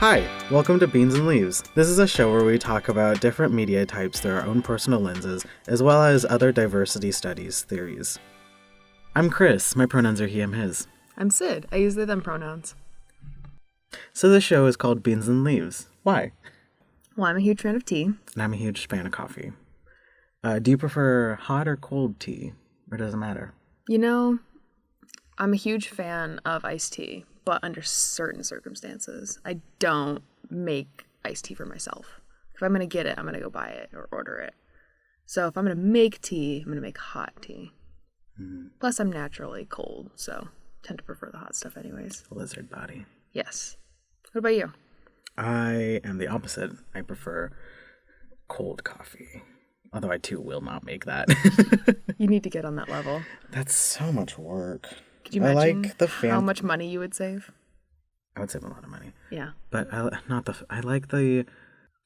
Hi, welcome to Beans and Leaves. This is a show where we talk about different media types through our own personal lenses, as well as other diversity studies theories. I'm Chris. My pronouns are he, him, his. I'm Sid. I use they, them pronouns. So this show is called Beans and Leaves. Why? Well, I'm a huge fan of tea. And I'm a huge fan of coffee. Do you prefer hot or cold tea? Or does it matter? You know, I'm a huge fan of iced tea, but under certain circumstances. I don't make iced tea for myself. If I'm going to get it, I'm going to go buy it or order it. So if I'm going to make tea, I'm going to make hot tea. Mm-hmm. Plus, I'm naturally cold, so tend to prefer the hot stuff anyways. Lizard body. Yes. What about you? I am the opposite. I prefer cold coffee. Although I too will not make that. You need to get on that level. That's so much work. Could you imagine how much money you would save? I would save a lot of money. Yeah. But I like the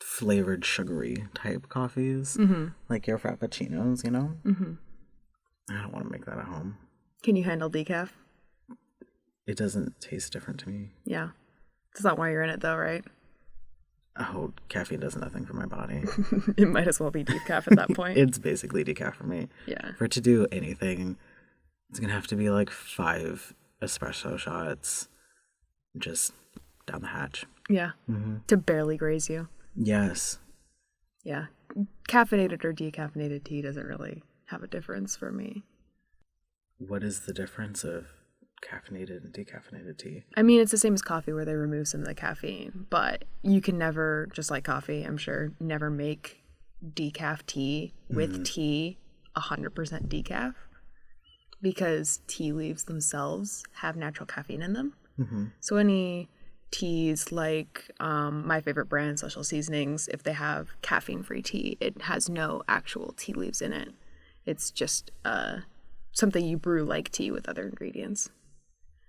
flavored sugary type coffees. Mm-hmm. Like your frappuccinos, you know? Mm-hmm. I don't want to make that at home. Can you handle decaf? It doesn't taste different to me. Yeah. That's not why you're in it though, right? Oh, caffeine does nothing for my body. It might as well be decaf at that point. It's basically decaf for me. Yeah. For it to do anything, it's going to have to be like 5 espresso shots just down the hatch. Yeah. Mm-hmm. To barely graze you. Yes. Yeah. Caffeinated or decaffeinated tea doesn't really have a difference for me. What is the difference of caffeinated and decaffeinated tea? I mean, it's the same as coffee where they remove some of the caffeine, but you can never, just like coffee, I'm sure, never make decaf tea with tea 100% decaf because tea leaves themselves have natural caffeine in them. Mm-hmm. So any teas like my favorite brand, Social Seasonings, if they have caffeine-free tea, it has no actual tea leaves in it. It's just something you brew like tea with other ingredients.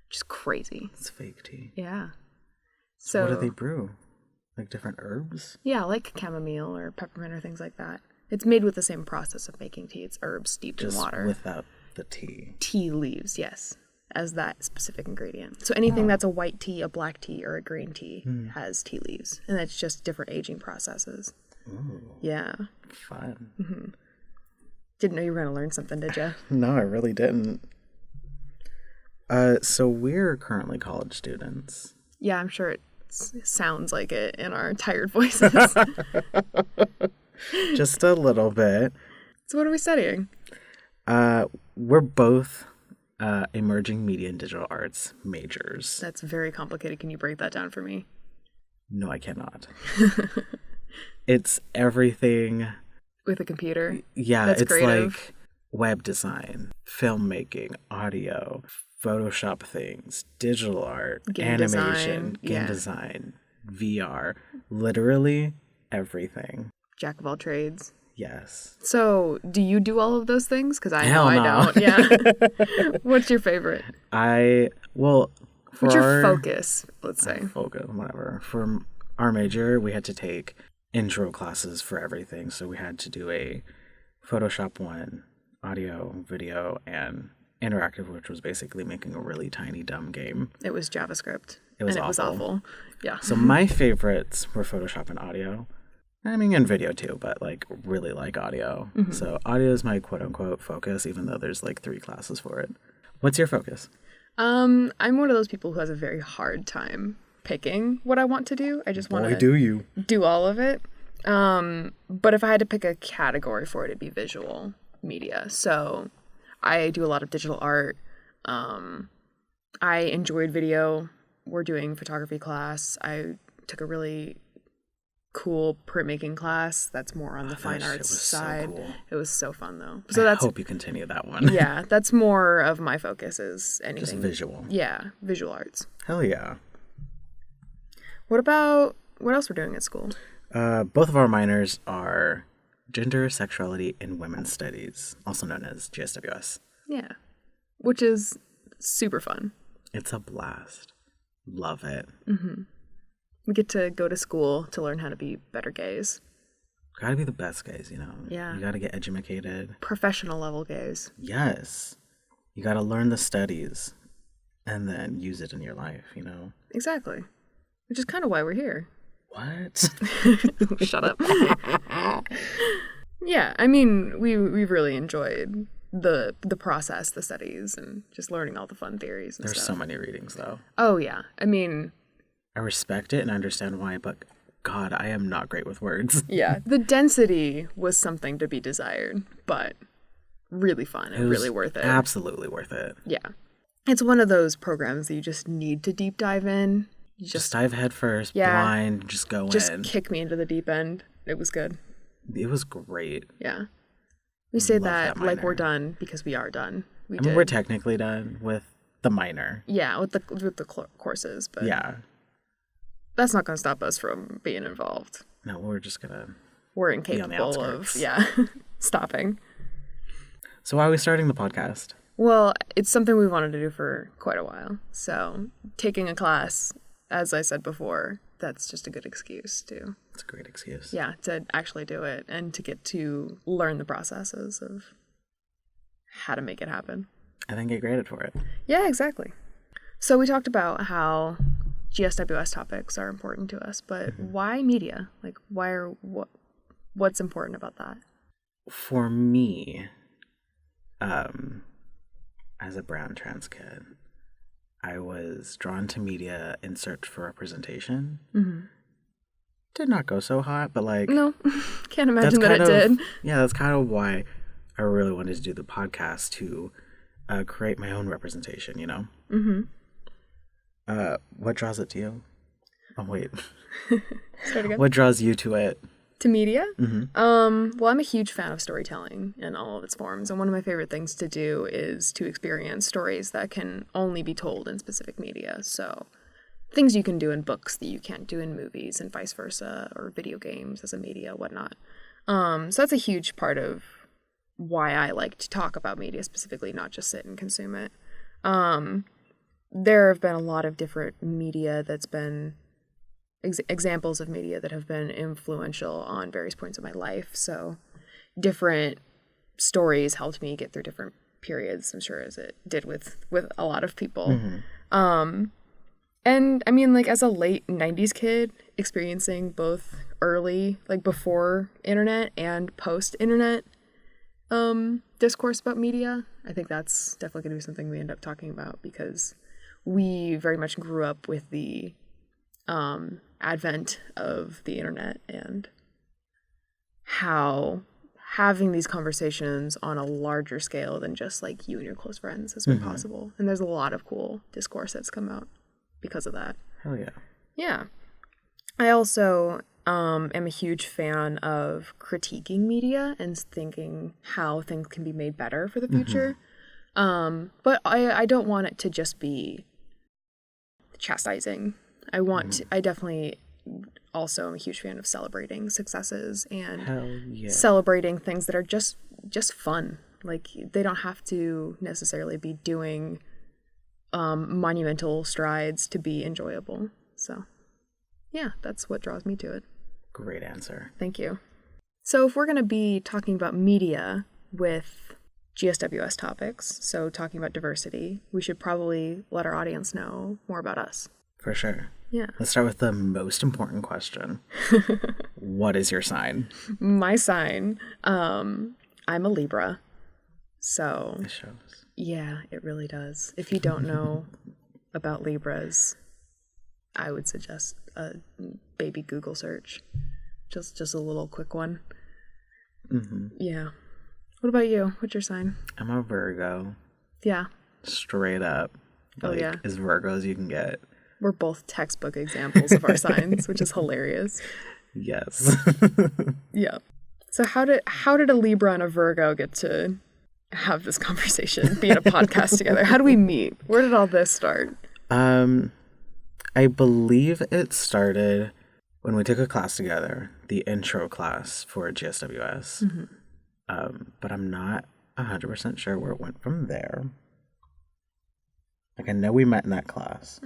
Just crazy. It's fake tea. Yeah. So what do they brew? Like different herbs? Yeah, like chamomile or peppermint or things like that. It's made with the same process of making tea. It's herbs steeped in water. Without the tea. Tea leaves, yes, as that specific ingredient. So anything that's a white tea, a black tea, or a green tea has tea leaves. And that's just different aging processes. Ooh. Yeah. Fun. Mm-hmm. Didn't know you were going to learn something, did you? No, I really didn't. So we're currently college students. Yeah, I'm sure it sounds like it in our tired voices. Just a little bit. So what are we studying? We're both emerging media and digital arts majors. That's very complicated. Can you break that down for me? No, I cannot. It's everything. With a computer? Yeah, That's it's creative. like web design, filmmaking, audio, Photoshop things, digital art, animation, game design, VR, literally everything. Jack of all trades. Yes. So, do you do all of those things? Because I Hell know no. I don't. Yeah. What's your favorite? What's your focus, let's say? Focus, whatever. For our major, we had to take intro classes for everything. So we had to do a Photoshop one, audio, video, and interactive, which was basically making a really tiny, dumb game. It was JavaScript. It was awful. Yeah. So my favorites were Photoshop and audio. I mean, and video too, but like really like audio. Mm-hmm. So audio is my quote unquote focus, even though there's like 3 classes for it. What's your focus? I'm one of those people who has a very hard time picking what I want to do. I just want to do all of it. But if I had to pick a category for it, it'd be visual media. So I do a lot of digital art. I enjoyed video. We're doing photography class. I took a really cool printmaking class that's more on the fine arts side. So cool. It was so fun though. So I hope you continue that one. Yeah, that's more of my focus is anything. Just visual. Yeah, visual arts. Hell yeah. What else we're doing at school? Both of our minors are Gender, Sexuality, and Women's Studies, also known as GSWS. Yeah, which is super fun. It's a blast. Love it. Mm-hmm. We get to go to school to learn how to be better gays. Gotta be the best gays, you know? Yeah. You gotta get educated. Professional level gays. Yes. You gotta learn the studies and then use it in your life, you know? Exactly. which is kind of why we're here. What? Shut up. Yeah, I mean, we've really enjoyed the process, the studies, and just learning all the fun theories and There's stuff. so many readings, though. Oh, yeah. I mean, I respect it and understand why, but God, I am not great with words. yeah, the density was something to be desired, but really fun and It was really worth it. Absolutely worth it. Yeah. It's one of those programs that you just need to deep dive in. You Just dive head first, Yeah. blind, just go just in. kick me into the deep end. It was good. It was great. Yeah. We say Love that that like we're minor. done because we are done. We I mean, did. we're technically done with the minor. Yeah, with the courses, but Yeah. that's not going to stop us from being involved. No, we're just gonna. We're on the incapable of outskirts. stopping. So why are we starting the podcast? Well, it's something we wanted to do for quite a while. So taking a class, as I said before, that's just a good excuse to, It's a great excuse. yeah, to actually do it and to get to learn the processes of how to make it happen. I then get graded for it. Yeah, exactly. So we talked about how GSWS topics are important to us, but why media? Like, what's important about that? For me, as a brown trans kid, I was drawn to media in search for representation. Mm-hmm. Did not go so hot, but like No, can't imagine that it did. Yeah, that's kind of why I really wanted to do the podcast, to create my own representation. You know. Mm-hmm. What draws it to you? Oh wait, Start again. what draws you to it? To media? Mm-hmm. Well, I'm a huge fan of storytelling in all of its forms, and one of my favorite things to do is to experience stories that can only be told in specific media. So things you can do in books that you can't do in movies, and vice versa, or video games as a media, whatnot. So that's a huge part of why I like to talk about media specifically, not just sit and consume it. There have been a lot of different media that's been examples of media that have been influential on various points of my life. So different stories helped me get through different periods, I'm sure, as it did with a lot of people. Mm-hmm. And I mean, like, as a late 90s kid, experiencing both early, like before internet and post internet discourse about media, I think that's definitely going to be something we end up talking about, because we very much grew up with the advent of the internet and how having these conversations on a larger scale than just like you and your close friends has been possible. And there's a lot of cool discourse that's come out because of that. Hell yeah. Yeah. I also am a huge fan of critiquing media and thinking how things can be made better for the future. But I don't want it to just be chastising. I definitely also am a huge fan of celebrating successes and Hell yeah. celebrating things that are just fun. Like, they don't have to necessarily be doing monumental strides to be enjoyable. So yeah, that's what draws me to it. Great answer. Thank you. So if we're going to be talking about media with GSWS topics, so talking about diversity, we should probably let our audience know more about us. For sure. Yeah. Let's start with the most important question. What is your sign? My sign, I'm a Libra. So It shows. yeah, it really does. If you don't know about Libras, I would suggest a baby Google search. Just a little quick one. Yeah. What about you? What's your sign? I'm a Virgo. Yeah. Straight up. Oh, yeah. As Virgo as you can get. We're both textbook examples of our signs, which is hilarious. Yes. Yeah. So how did a Libra and a Virgo get to have this conversation, be in a podcast together? How do we meet? Where did all this start? I believe it started when we took a class together, the intro class for GSWS. But I'm not 100% sure where it went from there. Like, I know we met in that class.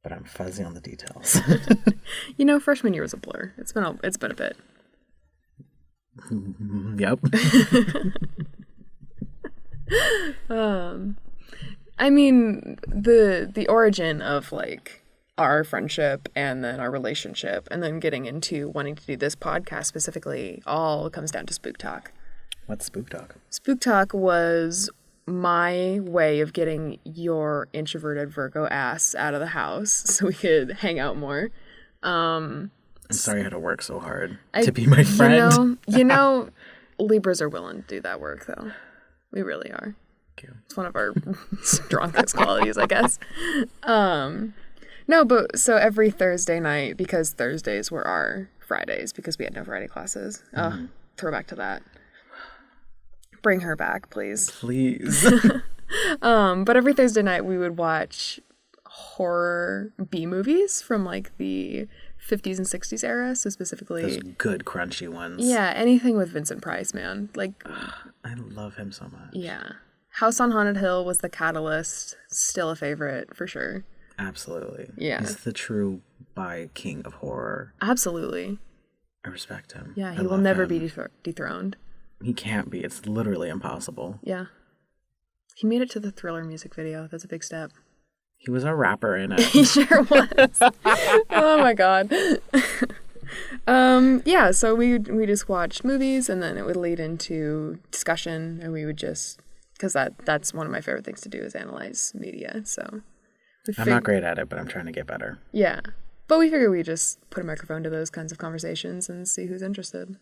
But I'm fuzzy on the details. You know, freshman year was a blur. It's been a bit. Yep. I mean, the origin of like our friendship and then our relationship and then getting into wanting to do this podcast specifically all comes down to Spook Talk. What's Spook Talk? Spook Talk was my way of getting your introverted Virgo ass out of the house so we could hang out more. I'm sorry I had to work so hard to be my friend. You know, Libras are willing to do that work, though. We really are. Thank you. It's one of our strongest qualities, I guess. No, but so every Thursday night, because Thursdays were our Fridays, because we had no Friday classes. Throwback to that. Bring her back, please. Please. But every Thursday night we would watch horror B movies from like the 50s and 60s era, so specifically Those good crunchy ones. yeah, anything with Vincent Price, man. Like I love him so much. yeah. House on Haunted Hill was the catalyst, still a favorite for sure. Absolutely. Yeah. He's the true bi king of horror. Absolutely. I respect him. Yeah, I he will love never him. be dethroned. He can't be. It's literally impossible. Yeah. He made it to the Thriller music video. That's a big step. He was a rapper in it. He sure was. Oh my god. Yeah, so we just watched movies and then it would lead into discussion and we would just, because that's one of my favorite things to do is analyze media. So I'm not great at it, but I'm trying to get better. Yeah. But we figured we'd just put a microphone to those kinds of conversations and see who's interested.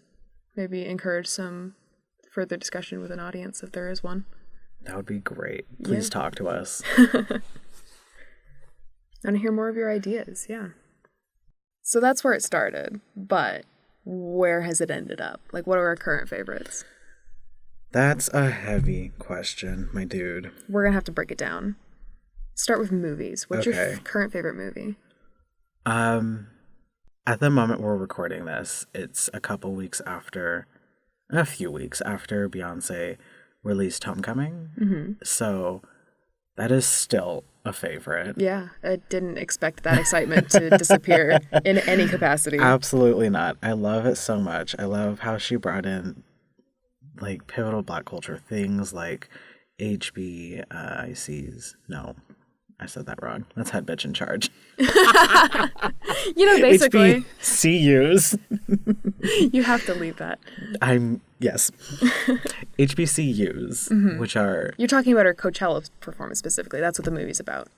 Maybe encourage some further discussion with an audience if there is one. That would be great. Please talk to us. I want to hear more of your ideas, yeah. So that's where it started, but where has it ended up? Like, what are our current favorites? That's a heavy question, my dude. We're going to have to break it down. Start with movies. What's your Okay. current favorite movie? At the moment we're recording this, it's a few weeks after Beyonce released Homecoming. Mm-hmm. So that is still a favorite. Yeah, I didn't expect that excitement to disappear in any capacity. Absolutely not. I love it so much. I love how she brought in like pivotal Black culture things like HBICs. No, I said that wrong. That's Head Bitch in Charge. You know, basically, HBCUs. you have to leave that. Yes. HBCUs, which are... You're talking about her Coachella performance specifically. That's what the movie's about.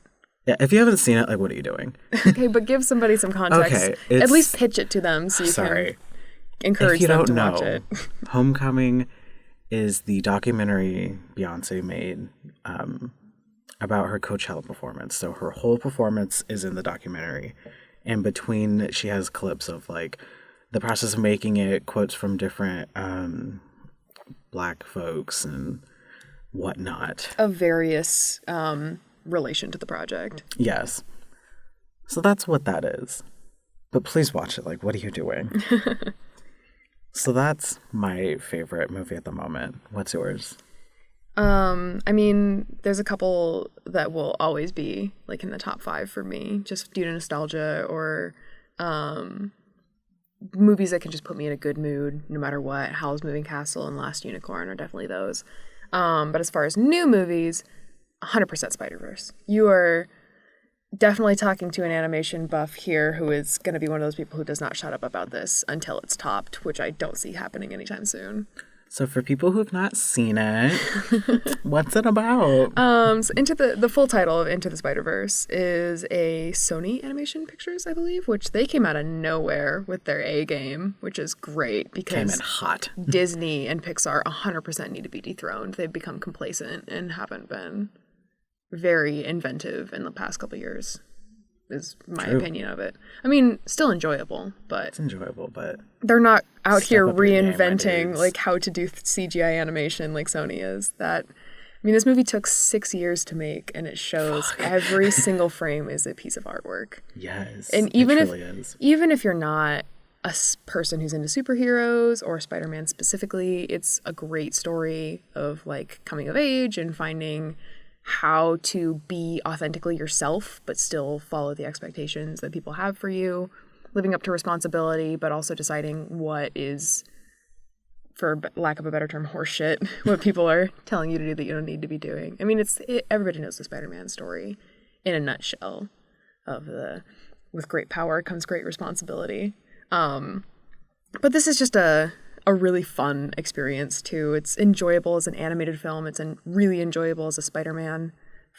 Yeah, if you haven't seen it, like, what are you doing? Okay, but give somebody some context. Okay, At least pitch it to them so you can encourage them to watch it. Homecoming is the documentary Beyonce made about her Coachella performance. So her whole performance is in the documentary. And between, she has clips of, like, the process of making it, quotes from different Black folks and whatnot. Of various relation to the project. Yes. So that's what that is. But please watch it. Like, what are you doing? So that's my favorite movie at the moment. What's yours? I mean, there's a couple that will always be like in the top 5 for me, just due to nostalgia or movies that can just put me in a good mood no matter what. Howl's Moving Castle and Last Unicorn are definitely those. But as far as new movies, 100% Spider-Verse. You are definitely talking to an animation buff here who is going to be one of those people who does not shut up about this until it's topped, which I don't see happening anytime soon. So for people who have not seen it, what's it about? So Into the full title of Into the Spider-Verse is a Sony Animation Pictures, I believe, which they came out of nowhere with their A game, which is great because Came in hot. Disney and Pixar 100% need to be dethroned. They've become complacent and haven't been very inventive in the past couple of years, is my opinion of it. I mean, still enjoyable, but It's enjoyable, but they're not out Step here up your game, my reinventing dudes. like how to do CGI animation like Sony is. That, I mean, this movie took 6 years to make, and it shows every single frame is a piece of artwork. yes. And even it truly is. even if you're not a person who's into superheroes or Spider-Man specifically, it's a great story of like coming of age and finding how to be authentically yourself but still follow the expectations that people have for you, living up to responsibility but also deciding what is, for lack of a better term, horseshit, what people are telling you to do that you don't need to be doing. I mean, everybody knows the Spider-Man story in a nutshell. with great power comes great responsibility. But this is just a really fun experience too. It's enjoyable as an animated film. It's really enjoyable as a Spider-Man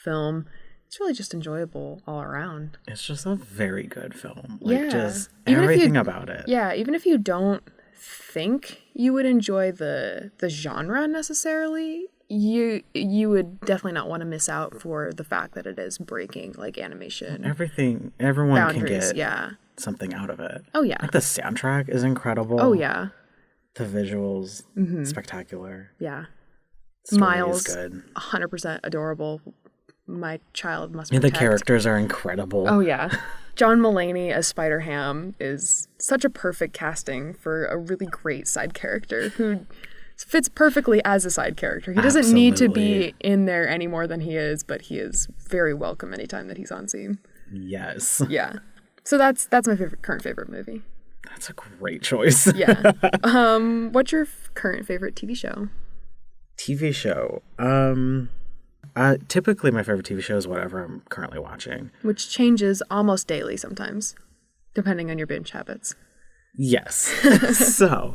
film. It's really just enjoyable all around. It's just a very good film. Yeah. Just Even if everything about it. Yeah, even if you don't think you would enjoy the genre necessarily, you would definitely not want to miss out for the fact that it is breaking like animation Everyone boundaries. can get something out of it. Oh yeah. Like the soundtrack is incredible. Oh yeah. The visuals, spectacular. Yeah. Story Miles, is good. 100% adorable. My child must be And the characters are incredible. Oh yeah. John Mulaney as Spider-Ham is such a perfect casting for a really great side character who fits perfectly as a side character. He doesn't need to be in there any more than he is, but he is very welcome anytime that he's on scene. Yes. Yeah. So that's my current favorite movie. That's a great choice. Yeah. What's your current favorite TV show? TV show. Typically my favorite TV show is whatever I'm currently watching. Which changes almost daily sometimes, depending on your binge habits. Yes. So,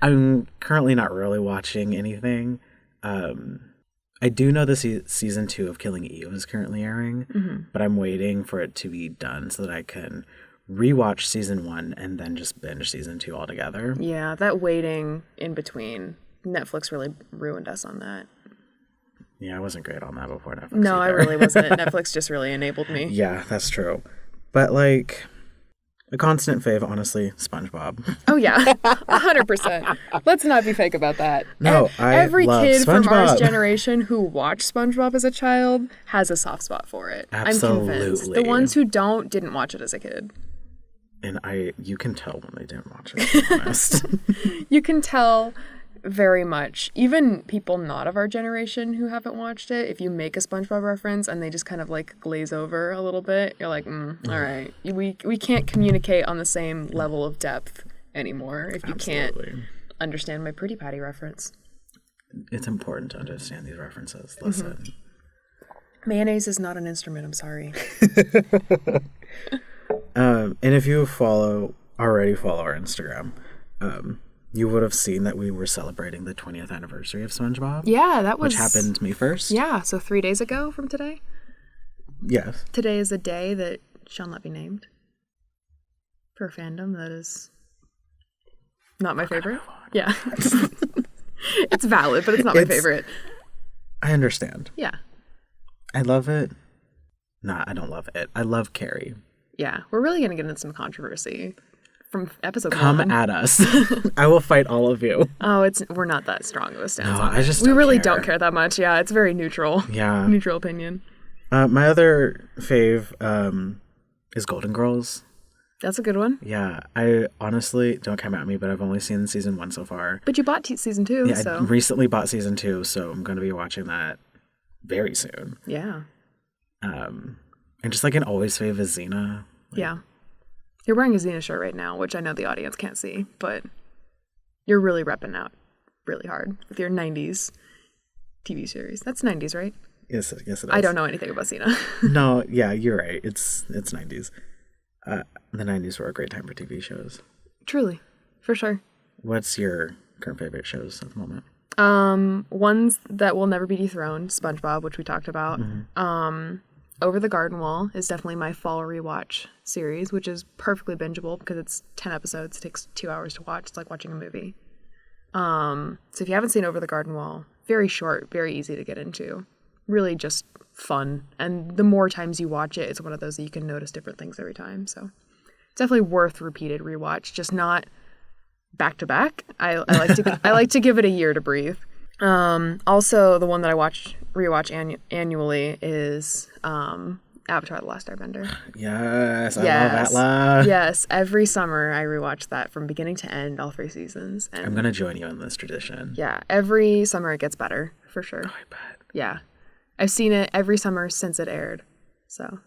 I'm currently not really watching anything. I do know the season 2 of Killing Eve is currently airing, but I'm waiting for it to be done so that I can rewatch season 1 and then just binge season 2 altogether. Yeah, that waiting in between, Netflix really ruined us on that. Yeah, I wasn't great on that before Netflix. No, either. I really wasn't. Netflix just really enabled me. Yeah, that's true. But like, a constant fave, honestly, SpongeBob. Oh yeah, 100%. Let's not be fake about that. No, every love kid from our SpongeBob. generation who watched SpongeBob as a child has a soft spot for it. Absolutely. I'm convinced. The ones who don't didn't watch it as a kid. And you can tell when they didn't watch it, to be honest. You can tell very much. Even people not of our generation who haven't watched it, if you make a SpongeBob reference and they just kind of like glaze over a little bit, you're like, all right, we can't communicate on the same level of depth anymore if you can't understand my Pretty Patty reference. It's important to understand these references. Listen. Mayonnaise is not an instrument, I'm sorry. And if you already follow our Instagram, you would have seen that we were celebrating the 20th anniversary of SpongeBob. Yeah, that was... Which happened May 1st. Yeah, so 3 days ago from today. Yes. Today is a day that shall not be named. For a fandom that is not my favorite. Yeah. It's valid, but it's not my favorite. I understand. Yeah. I love it. Nah, I don't love it. I love Carrie. Yeah, we're really going to get into some controversy from episode 1. Come at us. I will fight all of you. Oh, we're not that strong of a stance on I it. just We really care. don't care that much. Yeah, it's very neutral. Yeah. Neutral opinion. My other fave is Golden Girls. That's a good one. Yeah, I honestly, don't come at me, but I've only seen season 1 so far. But you bought season 2, Yeah, so... I recently bought season 2, so I'm going to be watching that very soon. Yeah. And just like an always fave is Xena. Yeah. You're wearing a Xena shirt right now, which I know the audience can't see, but you're really repping out really hard with your 90s TV series. That's 90s, right? Yes, it is. I don't know anything about Xena. No, yeah, you're right. It's 90s. The 90s were a great time for TV shows. Truly. For sure. What's your current favorite shows at the moment? Ones that will never be dethroned, SpongeBob, which we talked about. Over the Garden Wall is definitely my fall rewatch series, which is perfectly bingeable because it's 10 episodes. It takes 2 hours to watch. It's like watching a movie. So if you haven't seen Over the Garden Wall, very short, very easy to get into. Really just fun. And the more times you watch it, it's one of those that you can notice different things every time. So definitely worth repeated rewatch, just not back to back. I like to give it a year to breathe. Also, the one that I rewatch annually is Avatar: The Last Airbender. Yes, I love Atla. Yes, every summer I rewatch that from beginning to end, all 3 seasons. And I'm gonna join you in this tradition. yeah, every summer it gets better for sure. Oh, I bet. Yeah, I've seen it every summer since it aired. So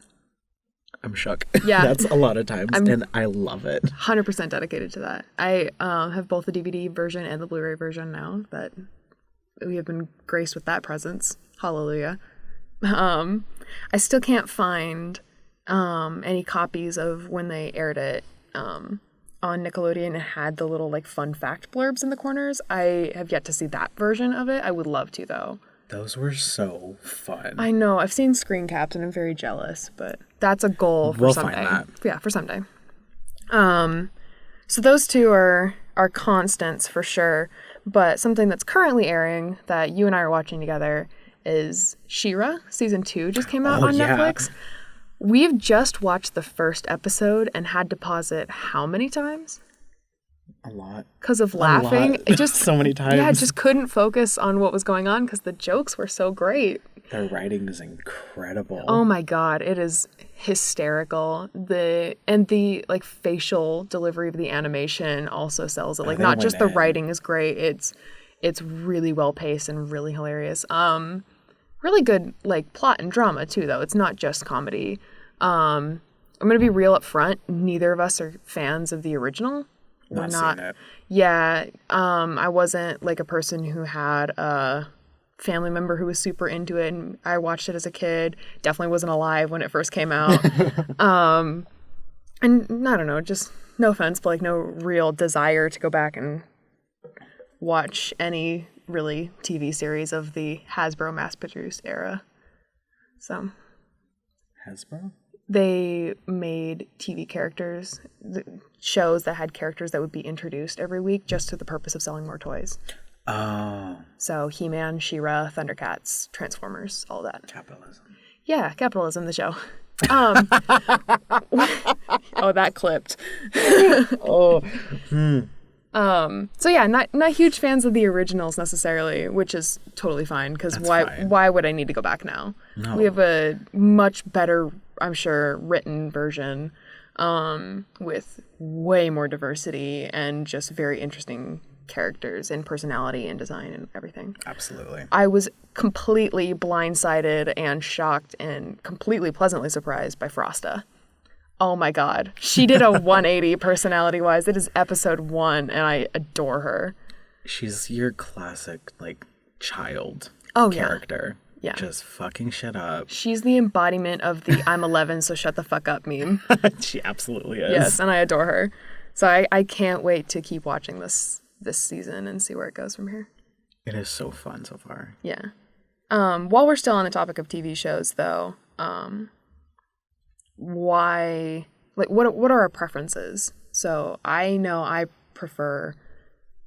I'm shook. Yeah. That's a lot of times, and I love it. 100% dedicated to that. I have both the DVD version and the Blu-ray version now that we have been graced with that presence. Hallelujah. I still can't find any copies of when they aired it on Nickelodeon. It had the little like fun fact blurbs in the corners. I have yet to see that version of it. I would love to though. Those were so fun. I know. I've seen screen caps and I'm very jealous, but that's a goal for We'll someday. find that. Yeah, for someday. So those two are constants for sure. But something that's currently airing that you and I are watching together is She-Ra. Season 2 just came out on yeah. Netflix. We've just watched the first episode and had to pause it how many times? A lot. Because of laughing. It just So many times. Yeah, I just couldn't focus on what was going on because the jokes were so great. Their writing is incredible. Oh my God, it is hysterical. The like facial delivery of the animation also sells it. Like they not just the went in. writing is great. It's really well paced and really hilarious. Really good like plot and drama too though. It's not just comedy. I'm gonna be real up front. Neither of us are fans of the original. We're Not seen it. Yeah. I wasn't like a person who had a family member who was super into it, and I watched it as a kid. Definitely wasn't alive when it first came out. And I don't know, just no offense, but like no real desire to go back and watch any really TV series of the Hasbro mass-produced era. So Hasbro? they made TV characters, shows that had characters that would be introduced every week just to the purpose of selling more toys. Oh. So He-Man, She-Ra, Thundercats, Transformers, all that. Capitalism. Yeah, capitalism, the show. Oh, that clipped. So yeah, not huge fans of the originals necessarily, which is totally fine because fine. why would I need to go back now? No. We have a much better, I'm sure, written version with way more diversity and just very interesting characters and personality and design and everything. Absolutely. I was completely blindsided and shocked and completely pleasantly surprised by Frosta. Oh my God. She did a 180 personality-wise. It is episode 1, and I adore her. She's your classic, like, child Oh, yeah. character. Yeah. Just fucking shit up. She's the embodiment of the I'm 11, so shut the fuck up meme. She absolutely is. Yes, and I adore her. So I can't wait to keep watching this season and see where it goes from here. It is so fun so far. Yeah. While we're still on the topic of TV shows, though, why, like, what are our preferences? So I know I prefer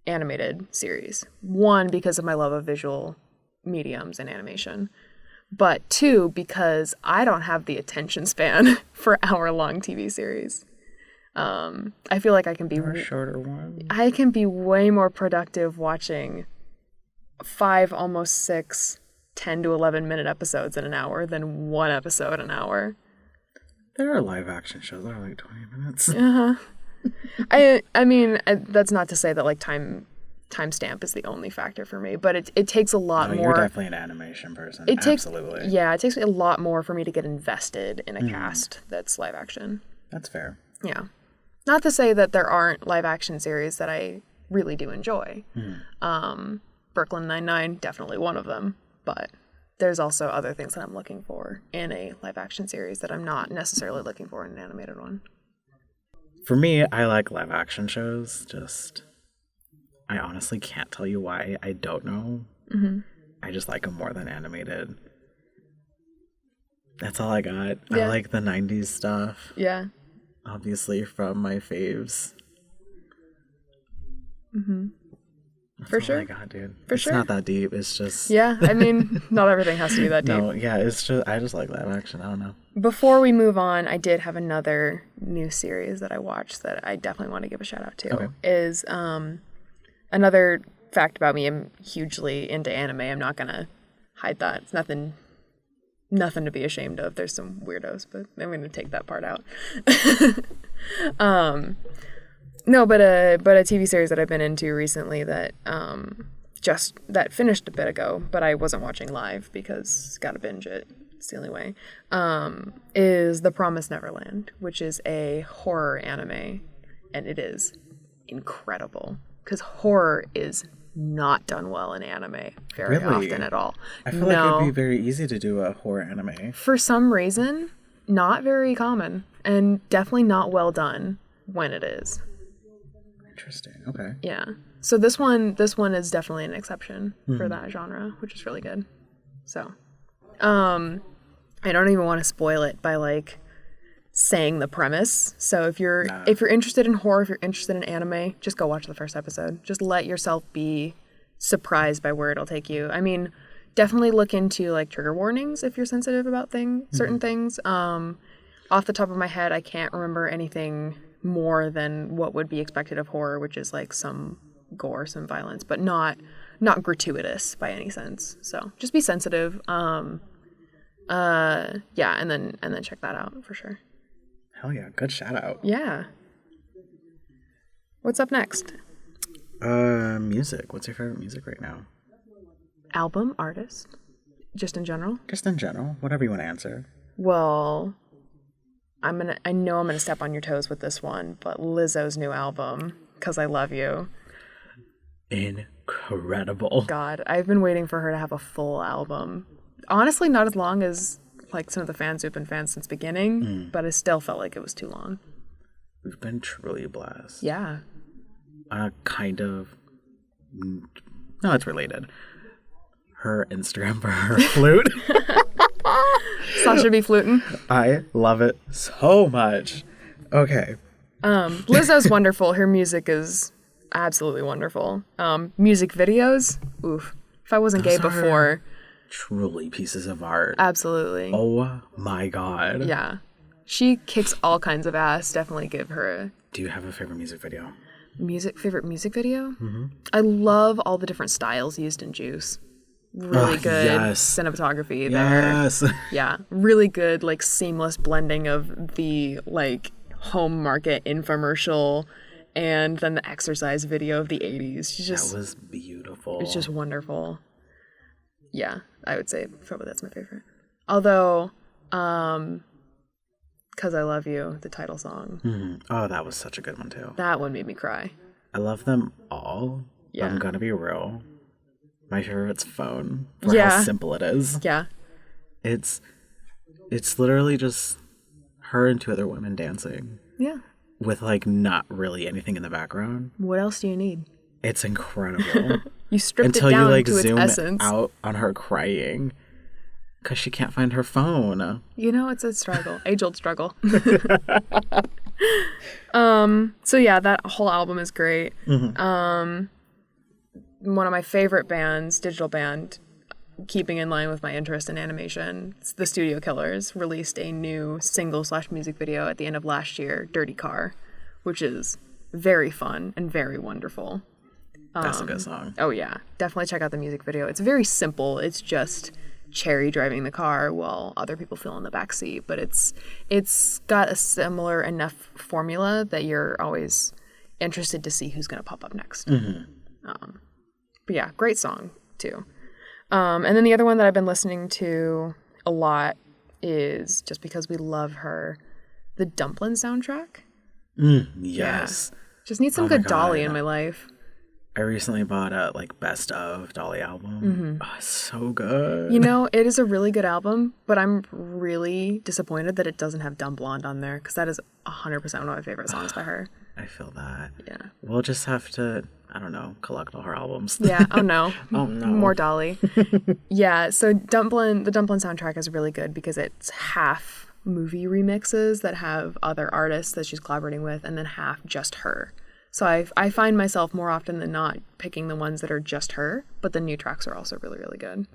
animated series. 1, because of my love of visual mediums and animation. But 2, because I don't have the attention span for hour-long TV series. I feel like I can be Or a shorter one. I can be way more productive watching 5, almost 6, 10 to 11 minute episodes in an hour than 1 episode an hour. There are live action shows that are like 20 minutes. I mean, that's not to say that like timestamp is the only factor for me, but it takes a lot No, more. you're definitely an animation person. It takes, Absolutely. yeah, it takes a lot more for me to get invested in a cast that's live action. That's fair. Yeah. Not to say that there aren't live action series that I really do enjoy. Brooklyn Nine-Nine, definitely one of them. But there's also other things that I'm looking for in a live action series that I'm not necessarily looking for in an animated one. For me, I like live action shows. I honestly can't tell you why. I don't know. I just like them more than animated. That's all I got. Yeah. I like the 90s stuff. Yeah. Obviously from my faves. That's For all sure. I got, dude. For it's sure. not that deep. It's just Yeah, I mean, not everything has to be that deep. no. Yeah, it's just I just like live action. I don't know. Before we move on, I did have another new series that I watched that I definitely want to give a shout out to. Okay. Is another fact about me. I'm hugely into anime. I'm not gonna hide that. It's nothing to be ashamed of. There's some weirdos, but I'm gonna take that part out. No, but a TV series that I've been into recently that that finished a bit ago, but I wasn't watching live because gotta binge it. It's the only way. Is The Promised Neverland, which is a horror anime, and it is incredible because horror is not done well in anime very Really? often at all. I feel like it'd be very easy to do a horror anime. For some reason, not very common, and definitely not well done when it is. Interesting. Okay. Yeah. So this one is definitely an exception for that genre, which is really good. So, I don't even want to spoil it by like saying the premise. So if you're interested in horror, if you're interested in anime, just go watch the first episode. Just let yourself be surprised by where it'll take you. I mean, definitely look into like trigger warnings if you're sensitive about certain things. Off the top of my head, I can't remember anything more than what would be expected of horror, which is like some gore, some violence, but not gratuitous by any sense. So just be sensitive. And then check that out for sure. Hell yeah, good shout out. Yeah. What's up next? Music. What's your favorite music right now? Album, artist, just in general? Just in general, whatever you want to answer. Well, I know I'm gonna step on your toes with this one, but Lizzo's new album, "Cause I Love You." Incredible. God, I've been waiting for her to have a full album. Honestly, not as long as like some of the fans who've been fans since beginning, but I still felt like it was too long. We've been truly blessed. Yeah. Kind of. No, it's related. Her Instagram for her flute. Sasha B. Flutin. I love it so much. Okay. Lizzo's wonderful. Her music is absolutely wonderful. Music videos, oof. If I wasn't gay before. Truly pieces of art. Absolutely. Oh my God. Yeah. She kicks all kinds of ass. Definitely give her Do you have a favorite music video? favorite music video? Mm-hmm. I love all the different styles used in Juice. Really good cinematography there. Yes. Yeah. Really good, like, seamless blending of the, like, home market infomercial and then the exercise video of the 80s. That was beautiful. It's just wonderful. Yeah, I would say probably that's my favorite. Although, "Cause I Love You," the title song. Mm-hmm. Oh, that was such a good one too. That one made me cry. I love them all. Yeah. I'm gonna be real. My favorite's Phone. For how simple it is. Yeah. It's literally just her and two other women dancing. Yeah. With like not really anything in the background. What else do you need? It's incredible. You stripped Until it down you like to its zoom essence. out on her crying because she can't find her phone. You know, it's a struggle, age-old struggle. So yeah, that whole album is great. Mm-hmm. One of my favorite bands, digital band, keeping in line with my interest in animation, the Studio Killers released a new single/music video at the end of last year, "Dirty Car," which is very fun and very wonderful. That's a good song. Oh yeah, definitely check out the music video. It's very simple. It's just Cherry driving the car while other people fill in the back seat, but it's got a similar enough formula that you're always interested to see who's going to pop up next. Mm-hmm. But yeah, great song too. And then the other one that I've been listening to a lot is, just because we love her, the Dumplin' soundtrack. Yes. Yeah. Just need some good Dolly in my life. I recently bought a Best of Dolly album. Mm-hmm. Oh, it's so good. You know, it is a really good album, but I'm really disappointed that it doesn't have Dumb Blonde on there, because that is 100% one of my favorite songs by her. I feel that. Yeah. We'll just have to, I don't know, collect all her albums. Yeah. Oh no. Oh no. More Dolly. Yeah. So the Dumplin' soundtrack is really good because it's half movie remixes that have other artists that she's collaborating with, and then half just her. So I find myself more often than not picking the ones that are just her, but the new tracks are also really, really good.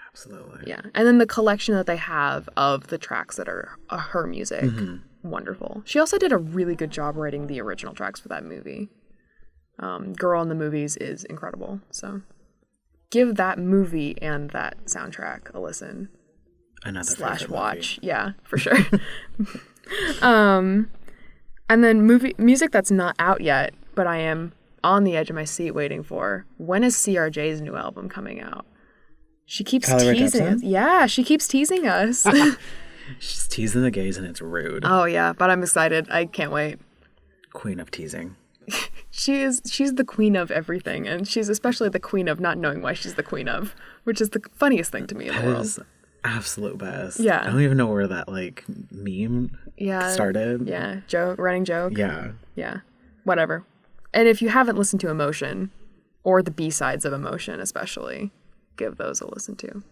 Absolutely. Yeah. And then the collection that they have of the tracks that are her music, wonderful. She also did a really good job writing the original tracks for that movie. Girl in the Movies is incredible. So give that movie and that soundtrack a listen. Another / watch. movie. Yeah, for sure. And then music that's not out yet, but I am on the edge of my seat waiting for. When is CRJ's new album coming out? She keeps teasing us. Yeah, she keeps teasing us. She's teasing the gays and it's rude. Oh yeah, but I'm excited. I can't wait. Queen of teasing. She's the queen of everything, and she's especially the queen of not knowing why she's the queen of, which is the funniest thing to me in the world. Absolute best. Yeah. I don't even know where that like meme started. Yeah, running joke. Yeah. Yeah, whatever. And if you haven't listened to Emotion, or the B-sides of Emotion especially, give those a listen to.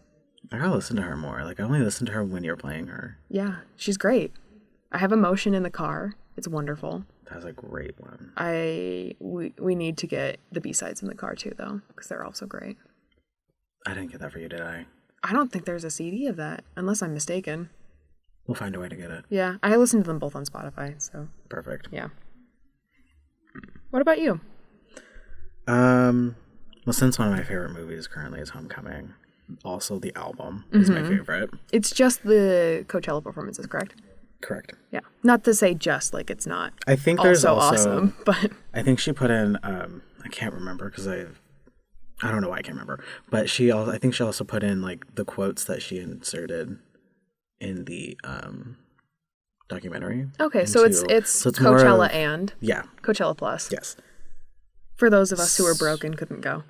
I gotta listen to her more. Like, I only listened to her when you're playing her. Yeah, she's great. I have Emotion in the car. It's wonderful. That's a great one. We need to get the B-sides in the car too, though, because they're also great. I didn't get that for you, did I? I don't think there's a CD of that, unless I'm mistaken. We'll find a way to get it. Yeah, I listened to them both on Spotify, so. Perfect. Yeah. What about you? Well, since one of my favorite movies currently is Homecoming, also the album is my favorite. It's just the Coachella performances, correct? Correct. Yeah. Not to say just, like it's not. I think there's also awesome, but I think she put in I can't remember because I don't know why I can't remember, but I think she also put in like the quotes that she inserted in the documentary. Okay, so it's Coachella and Coachella Plus. Yes. For those of us who were broke and couldn't go.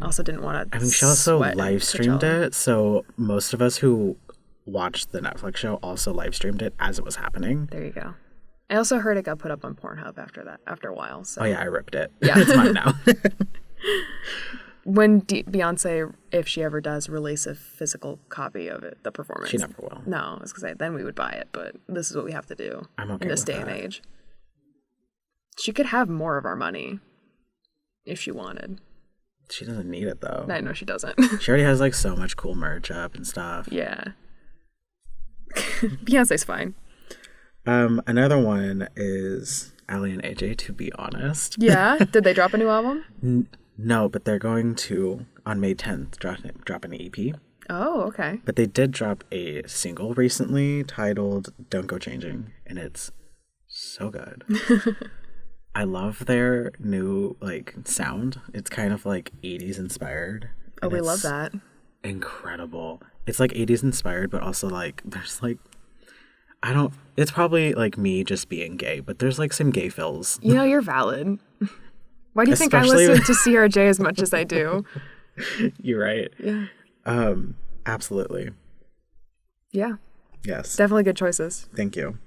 Also didn't want to. I mean, she also live streamed it, so most of us who watched the Netflix show also live streamed it as it was happening. There you go. I also heard it got put up on Pornhub after a while. So. Oh yeah, I ripped it. Yeah. It's mine now. When Beyonce, if she ever does, release a physical copy of it, the performance. She never will. No, I was going to say, then we would buy it, but this is what we have to do I'm okay in this with day that. and age. She could have more of our money if she wanted. She doesn't need it though. I know she doesn't. She already has like so much cool merch up and stuff. Yeah. Beyonce's fine. Another one is Ali and AJ, to be honest. Yeah? Did they drop a new album? No, but they're going to, on May 10th, drop an EP. Oh, okay. But they did drop a single recently titled Don't Go Changing, and it's so good. I love their new like sound. It's kind of like 80s inspired. Oh, we love that. Incredible. It's like 80s inspired, but also like there's like it's probably like me just being gay, but there's like some gay fills. You know, you're valid. Why do you think I Especially listen to CRJ as much as I do? You're right. Yeah. Absolutely. Yeah. Yes. Definitely good choices. Thank you.